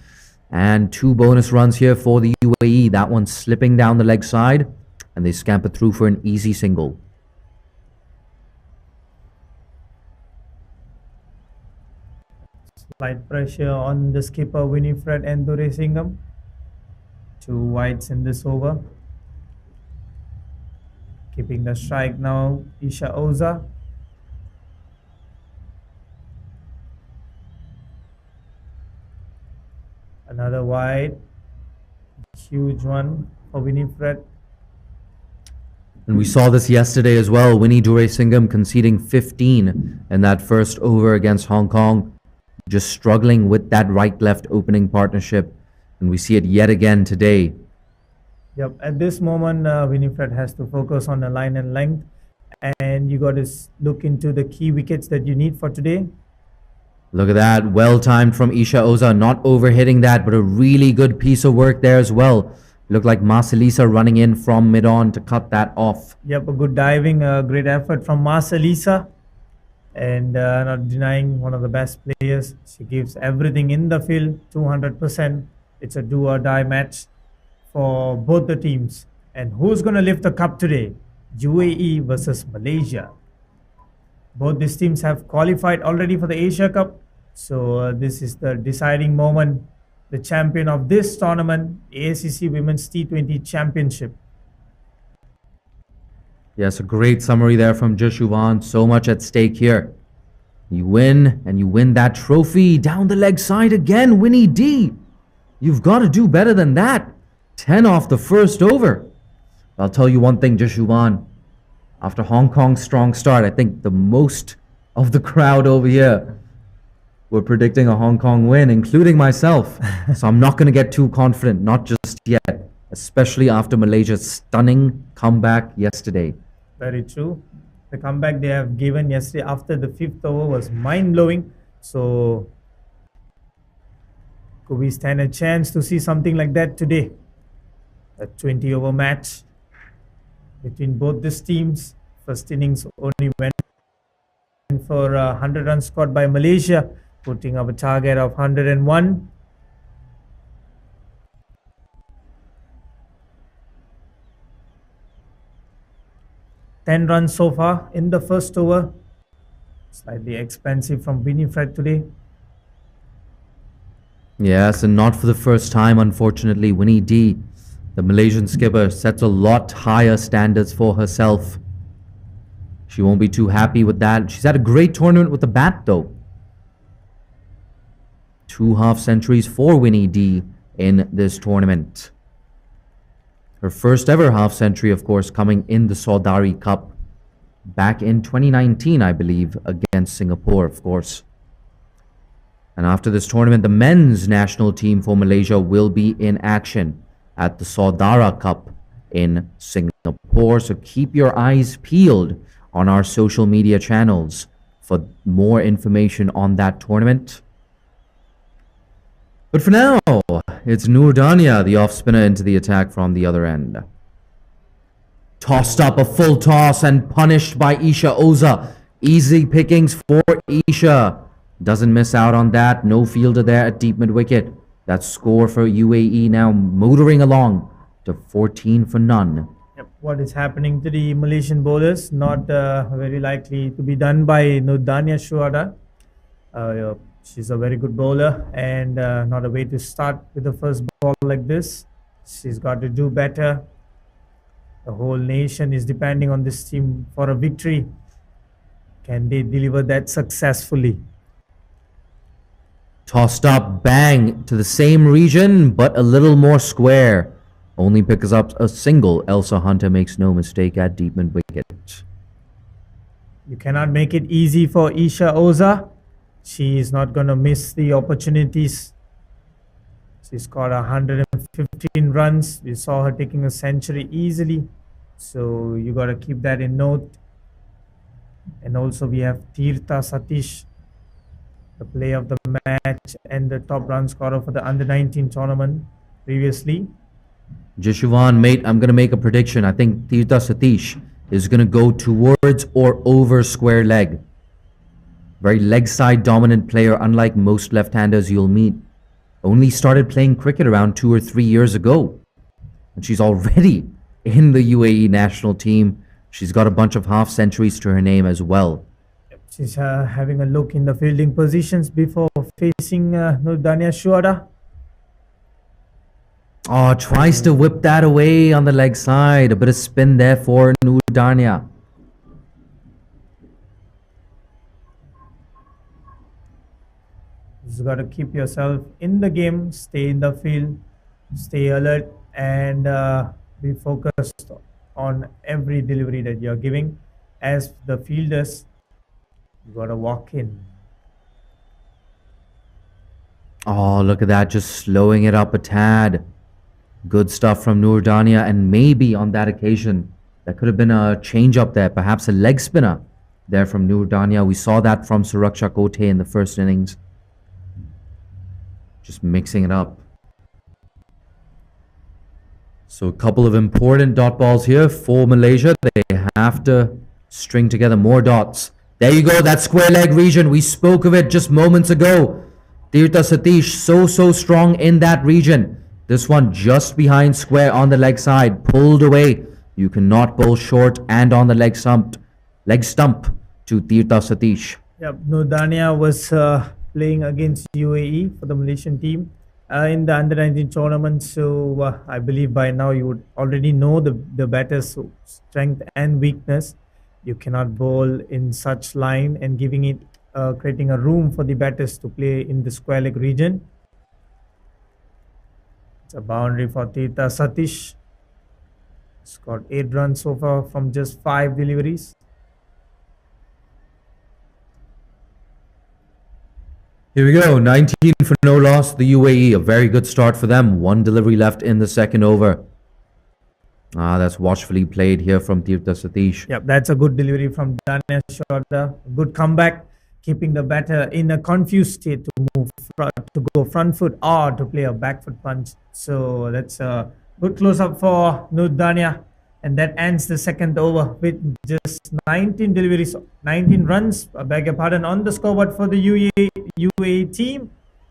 And 2 bonus runs here for the UAE. That one slipping down the leg side. And they scamper through for an easy single. Slight pressure on the skipper Winifred and Duray-Singham. 2 wides in this over. Keeping the strike now, Isha Oza. Another wide. Huge one for Winifred. And we saw this yesterday as well. Winnie Duray-Singham conceding 15 in that first over against Hong Kong. Just struggling with that right-left opening partnership. And we see it yet again today. Yep, at this moment, Winifred has to focus on the line and length. And you got to look into the key wickets that you need for today. Look at that. Well timed from Isha Oza. Not overhitting that, but a really good piece of work there as well. Looked like Masalisa running in from mid-on to cut that off. Yep, a good diving, a great effort from Masalisa. And not denying one of the best players. She gives everything in the field, 200%. It's a do or die match for both the teams. And who's going to lift the cup today? UAE versus Malaysia. Both these teams have qualified already for the Asia Cup. So this is the deciding moment. The champion of this tournament, ACC Women's T20 Championship. Yes, a great summary there from Jishuvan. So much at stake here. You win, and you win that trophy. Down the leg side again, Winnie D. You've got to do better than that. 10 off the first over. I'll tell you one thing, Jishuvan. After Hong Kong's strong start, I think the most of the crowd over here were predicting a Hong Kong win, including myself. So I'm not going to get too confident, not just yet, especially after Malaysia's stunning comeback yesterday. Very true. The comeback they have given yesterday after the fifth over was mind-blowing. So, could we stand a chance to see something like that today? A 20-over match between both these teams. First innings only went for 100 runs scored by Malaysia, putting up a target of 101. Ten runs so far in the first over. Slightly expensive from Winifred today. Yes, and not for the first time, unfortunately. Winnie D, the Malaysian skipper, sets a lot higher standards for herself. She won't be too happy with that. She's had a great tournament with the bat, though. 2 half centuries for Winnie D in this tournament. Her first ever half century, of course, coming in the Saudari Cup back in 2019, I believe, against Singapore, of course. And after this tournament, the men's national team for Malaysia will be in action at the Saudara Cup in Singapore. So keep your eyes peeled on our social media channels for more information on that tournament. But for now, it's Noor Dania, the off spinner, into the attack from the other end. Tossed up a full toss and punished by Isha Oza. Easy pickings for Isha. Doesn't miss out on that. No fielder there at deep mid wicket. That score for UAE now motoring along to 14 for none. What is happening to the Malaysian bowlers? Not very likely to be done by Nurdania Shuada. She's a very good bowler and not a way to start with the first ball like this. She's got to do better. The whole nation is depending on this team for a victory. Can they deliver that successfully? Tossed up, bang, to the same region, but a little more square. Only picks up a single. Elsa Hunter makes no mistake at deep mid wicket. You cannot make it easy for Isha Oza. She is not going to miss the opportunities. She scored 115 runs. We saw her taking a century easily. So you got to keep that in note. And also we have Tirtha Satish, the player of the match and the top run scorer for the under-19 tournament previously. Jishuvan, mate, I'm going to make a prediction. I think Tirtha Satish is going to go towards or over square leg. Very leg side dominant player, unlike most left-handers you'll meet. Only started playing cricket around 2 or 3 years ago. And she's already in the UAE national team. She's got a bunch of half centuries to her name as well. She's having a look in the fielding positions before facing Nurdania Shuada. Oh, tries to whip that away on the leg side. A bit of spin there for Nurdania. You got to keep yourself in the game, stay in the field, stay alert, and be focused on every delivery that you're giving. As the fielders, you got to walk in. Oh, look at that, just slowing it up a tad. Good stuff from Nurdania, and maybe on that occasion, that could have been a change up there, perhaps a leg spinner there from Nurdania. We saw that from Suraksha Kote in the first innings. Just mixing it up. So a couple of important dot balls here for Malaysia. They have to string together more dots. There you go, that square leg region. We spoke of it just moments ago. Tirtha Satish so strong in that region. This one just behind square on the leg side. Pulled away. You cannot bowl short and on the leg stump to Tirtha Satish. Yep, Nurdania was playing against UAE for the Malaysian team in the under-19 tournament. So I believe by now you would already know the batter's strength and weakness. You cannot bowl in such line and giving it, creating a room for the batters to play in the square leg region. It's a boundary for Tirtha Satish. Scored 8 runs so far from just 5 deliveries. Here we go. 19 for no loss. The UAE. A very good start for them. One delivery left in the second over. That's watchfully played here from Tirtha Satish. Yep, that's a good delivery from Daniel Shorter. Good comeback, keeping the batter in a confused state to move to go front foot or to play a back foot punch. So that's a good close up for Nurdania. And that ends the second over with just 19 deliveries, 19 runs, I beg your pardon, on the scoreboard for the UAE team.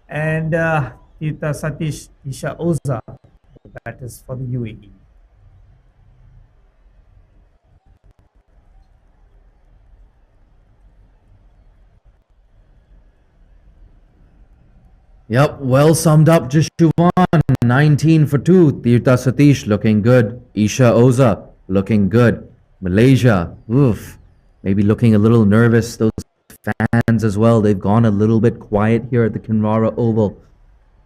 And Tirtha Satish, Isha Oza, the batters for the UAE. Yep, well summed up, Jishuvan. 19 for 2. Tirtha Satish looking good. Isha Oza looking good. Malaysia, oof, maybe looking a little nervous. Those fans as well, they've gone a little bit quiet here at the Kinrara Oval.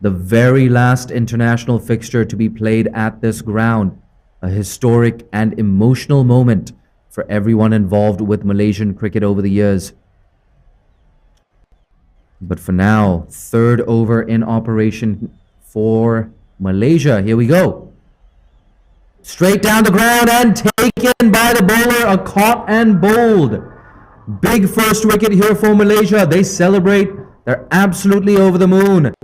The very last international fixture to be played at this ground. A historic and emotional moment for everyone involved with Malaysian cricket over the years. But for now, third over in operation for Malaysia. Here we go. Straight down the ground and taken by the bowler. A caught and bowled. Big first wicket here for Malaysia. They celebrate. They're absolutely over the moon.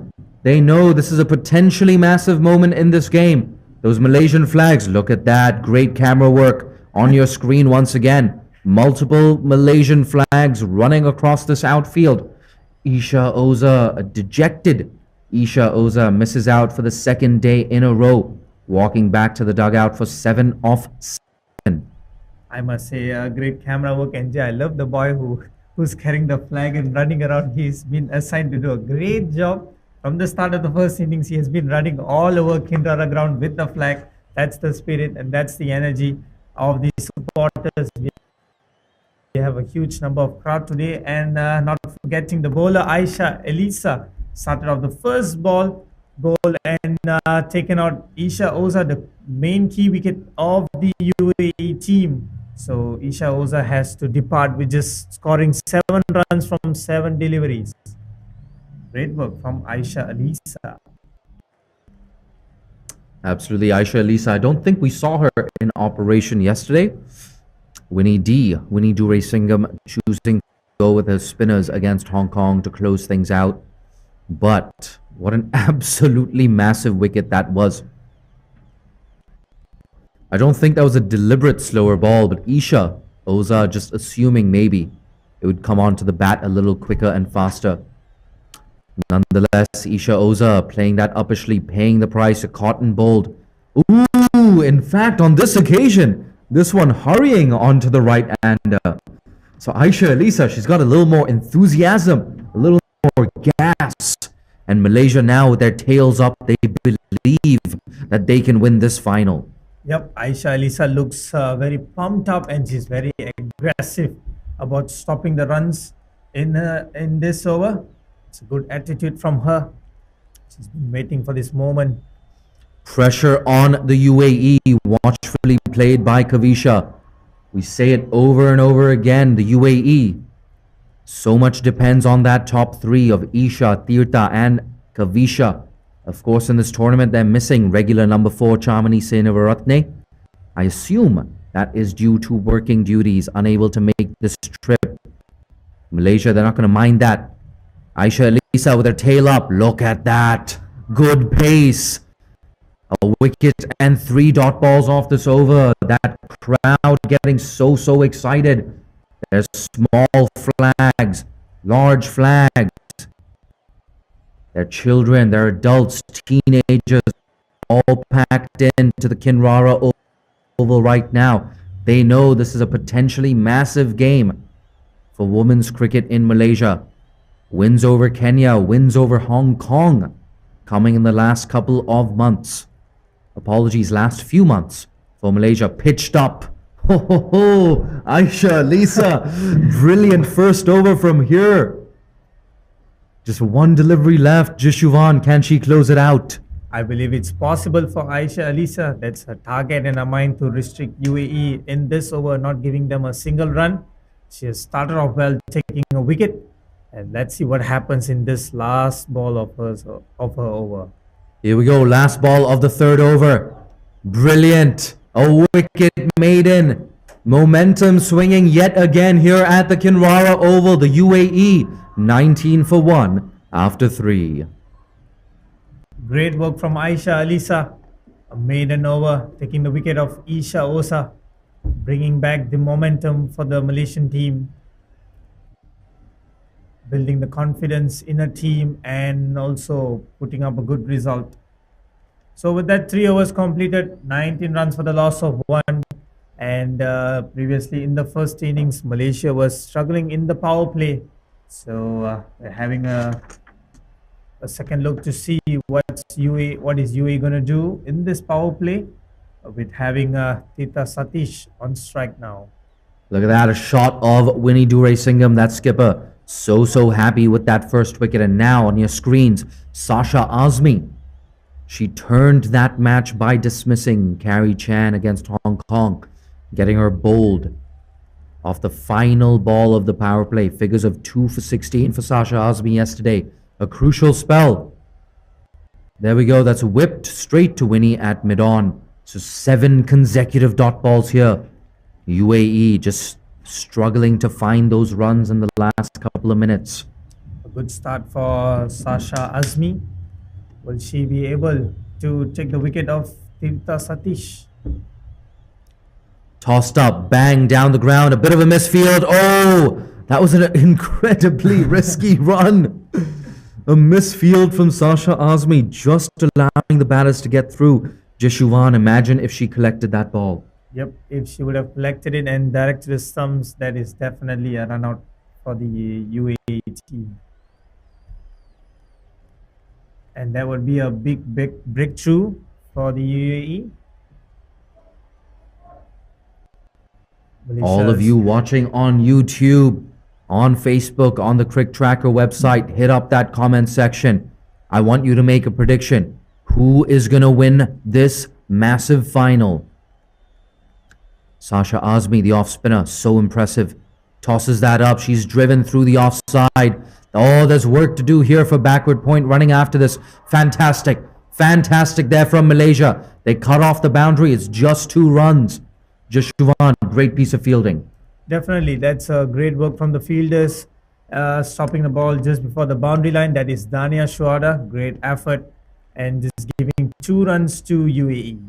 They know this is a potentially massive moment in this game. Those Malaysian flags. Look at that. Great camera work on your screen once again. Multiple Malaysian flags running across this outfield. Isha Oza, a dejected Isha Oza, misses out for the second day in a row, walking back to the dugout for 7 off 7. I must say, great camera work, NJ. I love the boy who's carrying the flag and running around. He's been assigned to do a great job. From the start of the first innings, he has been running all over Kinrara ground with the flag. That's the spirit and that's the energy of the supporters. We have a huge number of crowd today, and not forgetting the bowler Aisha Elisa started off the first ball and taken out Isha Oza, the main key wicket of the UAE team. So Isha Oza has to depart with just scoring 7 runs from 7 deliveries. Great work from Aisha Elisa. Absolutely, Aisha Elisa. I don't think we saw her in operation yesterday. Winnie Duraisingam choosing to go with her spinners against Hong Kong to close things out. But what an absolutely massive wicket that was. I don't think that was a deliberate slower ball, but Isha Oza just assuming maybe it would come onto the bat a little quicker and faster. Nonetheless, Isha Oza playing that uppishly, paying the price, a cotton bowled. Ooh, in fact, on this occasion, this one hurrying onto the right-hander. So Aisha Elisa, she's got a little more enthusiasm, a little more gas. And Malaysia now with their tails up, they believe that they can win this final. Yep, Aisha Elisa looks very pumped up and she's very aggressive about stopping the runs in this over. It's a good attitude from her. She's been waiting for this moment. Pressure on the UAE, watchfully played by Kavisha. We say it over and over again, the UAE. So much depends on that top 3 of Isha, Tirtha and Kavisha. Of course, in this tournament, they're missing regular number 4, Chamani Senavaratne. I assume that is due to working duties, unable to make this trip. Malaysia, they're not going to mind that. Aisha Elisa with her tail up. Look at that. Good pace. A wicket and 3 dot balls off this over. That crowd getting so excited. There's small flags, large flags. They're children, they're adults, teenagers, all packed into the Kinrara Oval right now. They know this is a potentially massive game for women's cricket in Malaysia. Wins over Kenya, wins over Hong Kong, coming in the last couple of months. Apologies, last few months for Malaysia. Pitched up. Ho ho ho! Aisha Elisa, brilliant first over from here. Just one delivery left. Jishuvan, can she close it out? I believe it's possible for Aisha Elisa. That's her target in her mind, to restrict UAE in this over, not giving them a single run. She has started off well, taking a wicket. And let's see what happens in this last ball of her over. Here we go. Last ball of the third over. Brilliant. A wicket maiden. Momentum swinging yet again here at the Kinrara Oval. The UAE 19 for 1 after 3. Great work from Aisha Alisa. A maiden over, taking the wicket of Isha Osa, bringing back the momentum for the Malaysian team, building the confidence in a team and also putting up a good result. So with that, 3 overs completed, 19 runs for the loss of 1. And previously in the first innings, Malaysia was struggling in the power play. So we're having a second look to see what is UAE going to do in this power play with having Tita Satish on strike now. Look at that, a shot of Winnie Duraisingam, that skipper. So happy with that first wicket. And now on your screens, Sasha Azmi. She turned that match by dismissing Carrie Chan against Hong Kong, getting her bowled off the final ball of the power play. Figures of 2 for 16 for Sasha Azmi yesterday. A crucial spell. There we go. That's whipped straight to Winnie at mid-on. So 7 consecutive dot balls here. UAE just struggling to find those runs in the last couple of minutes. A good start for Sasha Azmi. Will she be able to take the wicket of Tirtha Satish? Tossed up, bang, down the ground. A bit of a misfield. Oh, that was an incredibly risky run. A misfield from Sasha Azmi, just allowing the batters to get through. Jeshuvan, imagine if she collected that ball. Yep, if she would have collected it and directed the stumps, that is definitely a run out for the UAE team. And that would be a big breakthrough for the UAE. All of you watching on YouTube, on Facebook, on the Crick Tracker website, hit up that comment section. I want you to make a prediction. Who is going to win this massive final? Sasha Azmi, the off spinner, so impressive. Tosses that up. She's driven through the offside. Oh, there's work to do here for backward point running after this. Fantastic. Fantastic there from Malaysia. They cut off the boundary. It's just 2 runs. Jashuvan, great piece of fielding. Definitely, that's a great work from the fielders, stopping the ball just before the boundary line. That is Dania Shuada, great effort, and just giving 2 runs to UAE.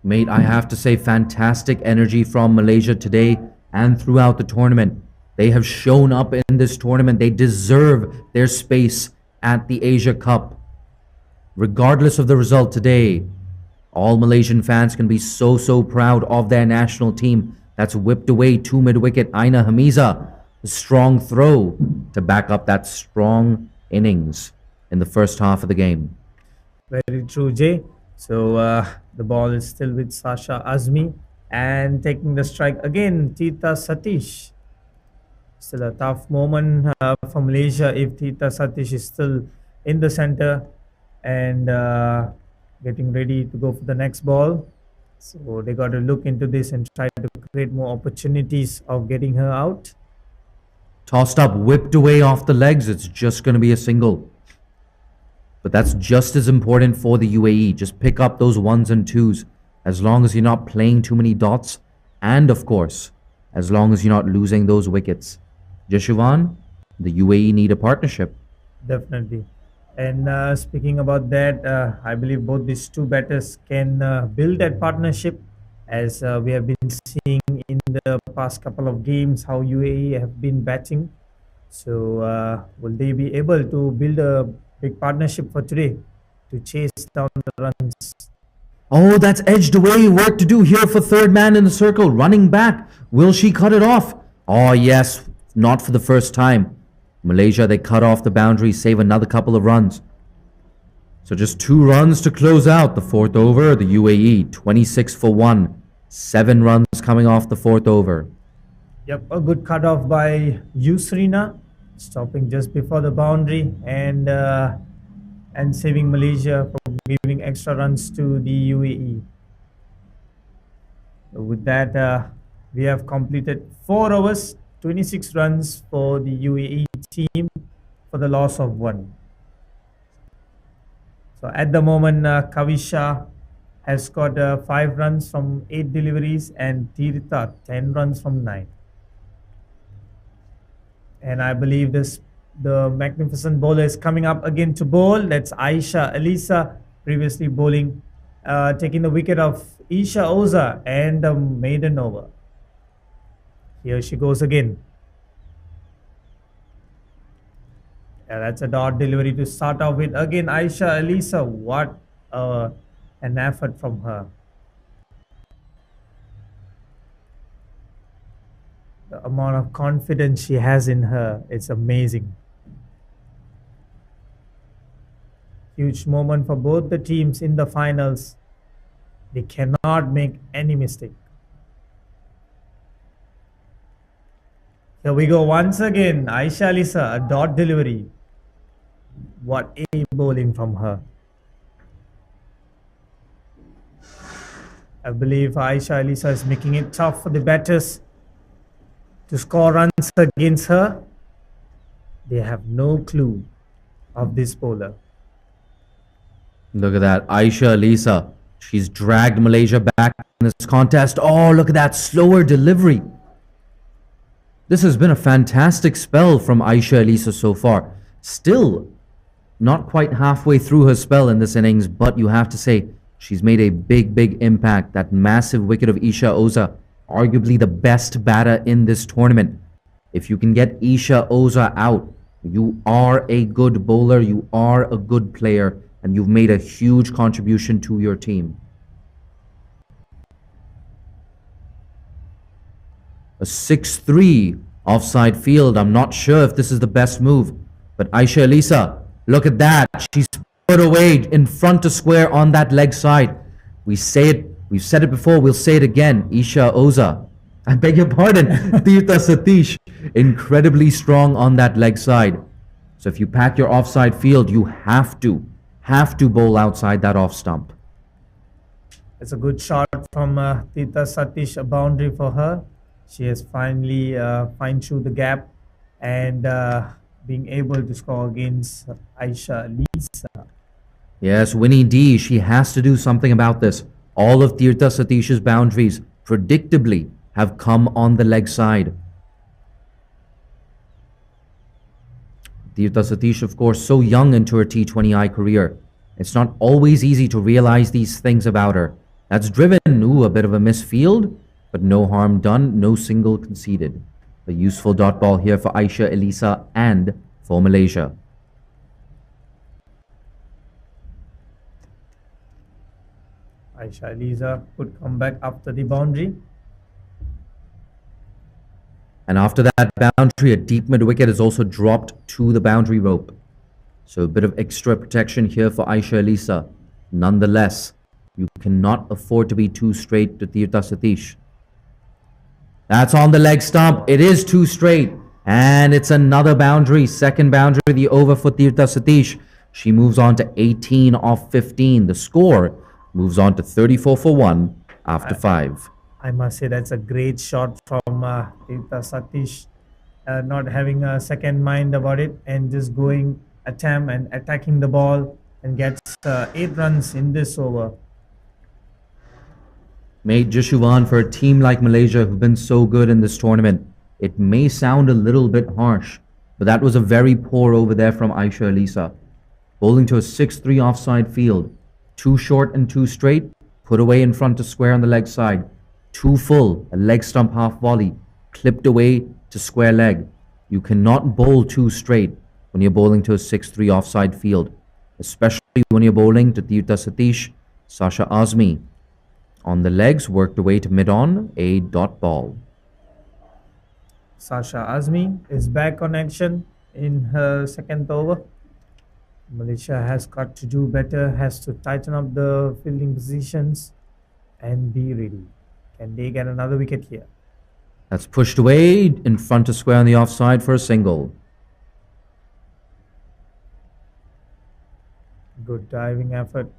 Mate, I have to say, fantastic energy from Malaysia today and throughout the tournament. They have shown up in this tournament. They deserve their space at the Asia Cup. Regardless of the result today, all Malaysian fans can be so proud of their national team. That's whipped away to mid-wicket. Aina Hamiza, a strong throw to back up that strong innings in the first half of the game. Very true, Jay. So the ball is still with Sasha Azmi and taking the strike again, Tita Satish. Still a tough moment for Malaysia if Tita Satish is still in the center and getting ready to go for the next ball. So they got to look into this and try to create more opportunities of getting her out. Tossed up, whipped away off the legs. It's just going to be a single. But that's just as important for the UAE. Just pick up those 1s and 2s as long as you're not playing too many dots. And of course, as long as you're not losing those wickets. Jeshuvan, the UAE need a partnership. Definitely. And speaking about that, I believe both these 2 batters can build that partnership, as we have been seeing in the past couple of games how UAE have been batting. So will they be able to build a big partnership for today to chase down the runs? Oh, that's edged away. Work to do here for third man in the circle. Running back. Will she cut it off? Oh, yes. Not for the first time. Malaysia, they cut off the boundary, save another couple of runs. So just 2 runs to close out the 4th over. The UAE, 26 for 1. 7 runs coming off the 4th over. Yep, a good cutoff by Yusrina, stopping just before the boundary and saving Malaysia from giving extra runs to the UAE. So with that, we have completed 4 overs, 26 runs for the UAE team for the loss of 1. So at the moment, Kavisha has got 5 runs from 8 deliveries and Tirtha 10 runs from 9. And I believe the magnificent bowler is coming up again to bowl. That's Aisha Elisa, previously bowling, taking the wicket of Isha Oza and the maiden over. Here she goes again. Yeah, that's a dot delivery to start off with. Again, Aisha Elisa, what an effort from her. The amount of confidence she has in her, it's amazing. Huge moment for both the teams in the finals. They cannot make any mistake. Here we go once again. Aisha Elisa, a dot delivery. What a bowling from her. I believe Aisha Elisa is making it tough for the batters to score runs against her. They have no clue of this bowler. Look at that. Aisha Elisa. She's dragged Malaysia back in this contest. Oh, look at that slower delivery. This has been a fantastic spell from Aisha Elisa so far. Still not quite halfway through her spell in this innings, but you have to say she's made a big impact. That massive wicket of Isha Oza, arguably the best batter in this tournament. If you can get Isha Oza out, you are a good bowler, you are a good player, and you've made a huge contribution to your team. A 6-3 offside field. I'm not sure if this is the best move, but Aisha Elisa, look at that. She's put away in front to square on that leg side. We've said it before, we'll say it again. Isha Oza, I beg your pardon, Tirtha Satish, incredibly strong on that leg side. So if you pack your offside field, you have to bowl outside that off stump. It's a good shot from Tirtha Satish, a boundary for her. She has finally fine-tuned the gap and being able to score against Aisha Elisa. Yes, Winnie D, she has to do something about this. All of Tirtha Satish's boundaries, predictably, have come on the leg side. Tirtha Satish, of course, so young into her T20I career. It's not always easy to realize these things about her. That's driven, a bit of a misfield, but no harm done, no single conceded. A useful dot ball here for Aisha Elisa and for Malaysia. Aisha Elisa could come back after the boundary. And after that boundary, a deep mid wicket is also dropped to the boundary rope. So a bit of extra protection here for Aisha Elisa. Nonetheless, you cannot afford to be too straight to Tirtha Satish. That's on the leg stump. It is too straight. And it's another boundary. Second boundary, the over for Tirtha Satish. She moves on to 18 off 15. The score moves on to 34 for 1 after 5. I must say that's a great shot from Tirtha Satish. Not having a second mind about it and just going attempt and attacking the ball and gets 8 runs in this over. Mate, Jishuvan, for a team like Malaysia who've been so good in this tournament, it may sound a little bit harsh, but that was a very poor over there from Aisha Elisa. Bowling to a 6-3 offside field. 2 short and 2 straight, put away in front to square on the leg side. 2 full, a leg stump half volley, clipped away to square leg. You cannot bowl 2 straight when you're bowling to a 6-3 offside field, especially when you're bowling to Tirtha Satish. Sasha Azmi on the legs, worked away to mid-on, a dot ball. Sasha Azmi is back on action in her second over. Malaysia has got to do better, has to tighten up the fielding positions and be ready. Can they get another wicket here? That's pushed away in front to square on the offside for a single. Good diving effort.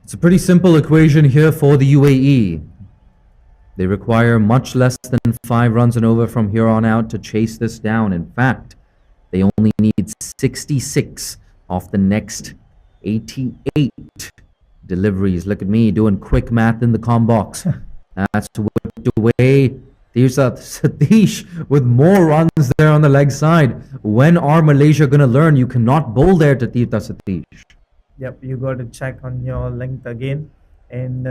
It's a pretty simple equation here for the UAE. They require much less than 5 runs and over from here on out to chase this down. In fact, they only need 66 off the next 88 deliveries. Look at me doing quick math in the com box. That's whipped away. Tirsa Satish with more runs there on the leg side. When are Malaysia going to learn you cannot bowl there to Tirsa Satish? Yep, you got to check on your length again, and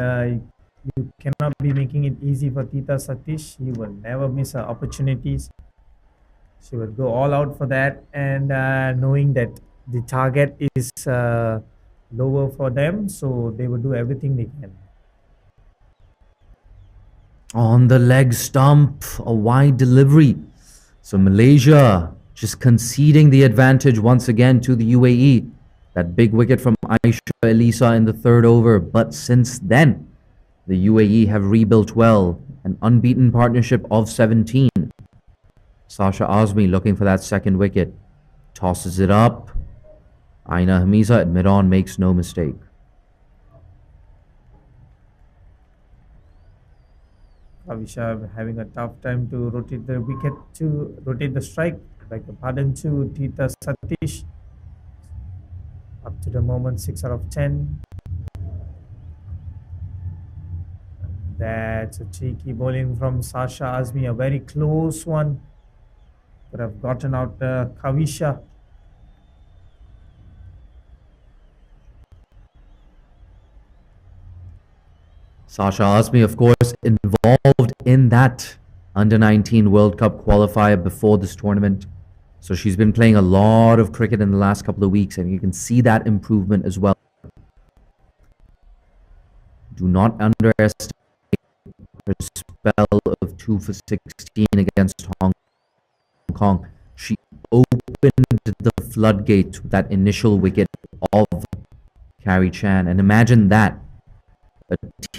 you cannot be making it easy for Tita Satish. He will never miss her opportunities. She would go all out for that, and knowing that the target is lower for them, so they will do everything they can. On the leg stump, a wide delivery. So Malaysia just conceding the advantage once again to the UAE. That big wicket from Aisha Elisa in the 3rd over. But since then, the UAE have rebuilt well. An unbeaten partnership of 17. Sasha Azmi looking for that 2nd wicket. Tosses it up. Aina Hamiza at mid-on makes no mistake. Kavisha having a tough time to rotate the wicket, to rotate the strike. Beg your pardon to Tita Satish. Up to the moment, 6 out of 10. That's a cheeky bowling from Sasha Azmi, a very close one. Could have gotten out Kavisha. Sasha Azmi, of course, involved in that Under-19 World Cup qualifier before this tournament. So she's been playing a lot of cricket in the last couple of weeks, and you can see that improvement as well. Do not underestimate her spell of 2 for 16 against Hong Kong. She opened the floodgates with that initial wicket of Carrie Chan. And imagine that. A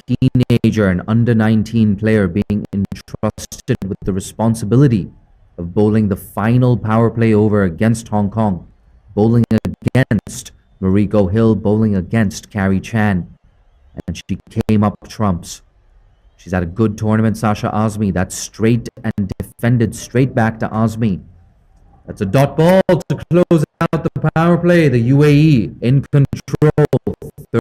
teenager, an under-19 player being entrusted with the responsibility of bowling the final power play over against Hong Kong, bowling against Mariko Hill, bowling against Carrie Chan, and she came up trumps. She's had a good tournament, Sasha Azmi. That's straight and defended straight back to Azmi. That's a dot ball to close out the power play. The UAE in control,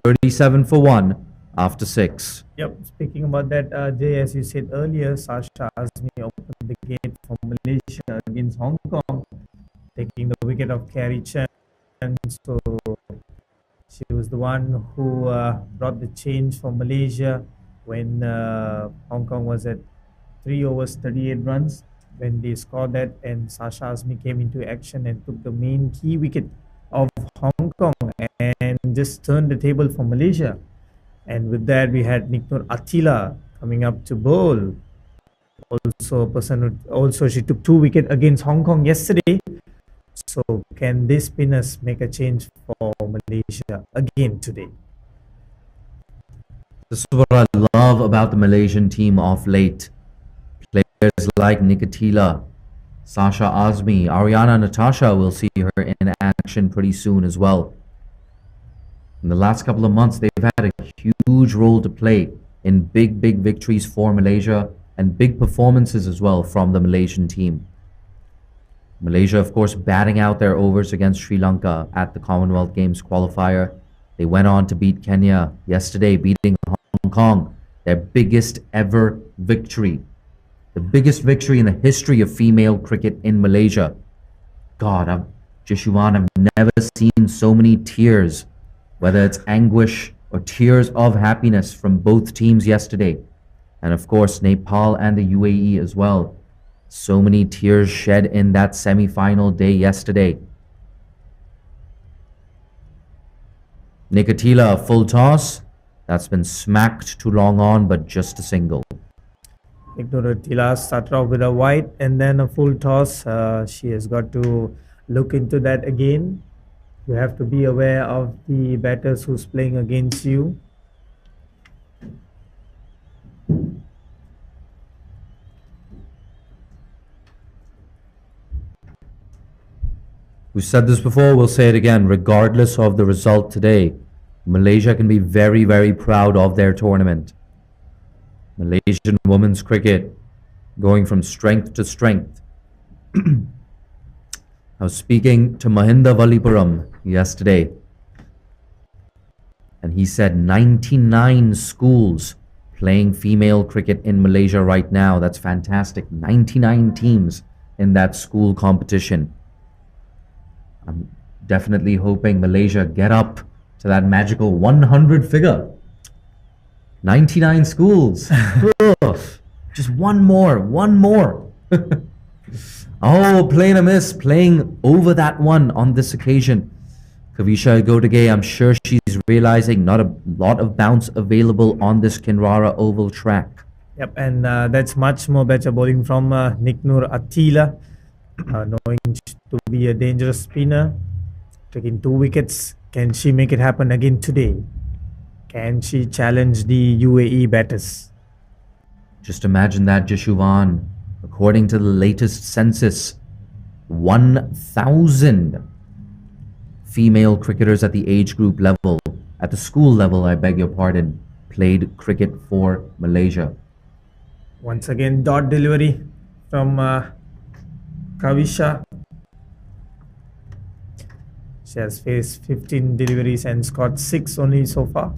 37 for 1. After 6. Yep, speaking about that, Jay, as you said earlier, Sasha Azmi opened the gate for Malaysia against Hong Kong, taking the wicket of Carrie Chan. So she was the one who brought the change for Malaysia when Hong Kong was at 3 overs, 38 runs. When they scored that, and Sasha Azmi came into action and took the main key wicket of Hong Kong and just turned the table for Malaysia. And with that, we had Niknur Attila coming up to bowl. Also, a person who also she took 2 wickets against Hong Kong yesterday. So, can these spinners make a change for Malaysia again today? This is what I love about the Malaysian team of late. Players like Nikatila, Sasha Azmi, Ariana Natasha, will see her in action pretty soon as well. In the last couple of months, they've had a huge role to play in big victories for Malaysia and big performances as well from the Malaysian team. Malaysia, of course, batting out their overs against Sri Lanka at the Commonwealth Games qualifier. They went on to beat Kenya yesterday, beating Hong Kong, their biggest ever victory. The biggest victory in the history of female cricket in Malaysia. God, Jishuan, I've never seen so many tears, whether it's anguish or tears of happiness from both teams yesterday. And of course, Nepal and the UAE as well. So many tears shed in that semi-final day yesterday. Nikatila, full toss. That's been smacked too long on, but just a single. Niknur started off with a wide and then a full toss. She has got to look into that again. You have to be aware of the batters who's playing against you. We've said this before, we'll say it again. Regardless of the result today, Malaysia can be very, very proud of their tournament. Malaysian women's cricket going from strength to strength. I was speaking to Mahinda Valipuram yesterday, and he said 99 schools playing female cricket in Malaysia right now. That's fantastic. 99 teams in that school competition. I'm definitely hoping Malaysia get up to that magical 100 figure. 99 schools. Oof. Just one more. Oh, playing a miss, playing over that one on this occasion. Kavisha Godege, I'm sure she's realizing not a lot of bounce available on this Kinrara oval track. Yep, and that's much more better bowling from Niknur Attila, knowing to be a dangerous spinner, taking 2 wickets. Can she make it happen again today? Can she challenge the UAE batters? Just imagine that, Jishuvan. According to the latest census, 1,000 female cricketers at the age group level, at the school level, I beg your pardon, played cricket for Malaysia. Once again, dot delivery from Kavisha. She has faced 15 deliveries and scored 6 only so far.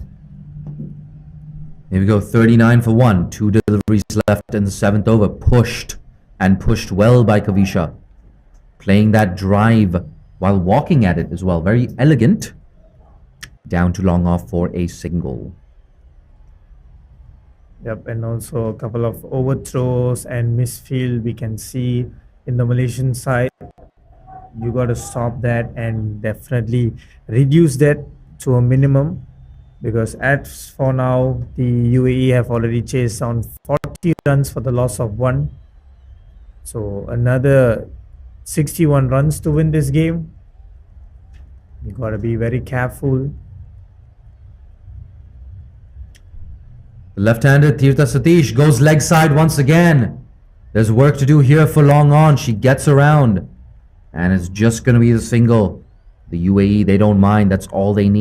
Here we go, 39 for 1. 2 deliveries left in the 7th over. Pushed well by Kavisha. Playing that drive while walking at it as well. Very elegant. Down to long off for a single. Yep, and also a couple of overthrows and misfield we can see in the Malaysian side. You got to stop that and definitely reduce that to a minimum, because as for now the UAE have already chased down 40 runs for the loss of 1. So another 61 runs to win this game. You got to be very careful. The left-handed Tirtha Satish goes leg side once again. There's work to do here for long on. She gets around. And it's just going to be the single. The UAE, they don't mind. That's all they need.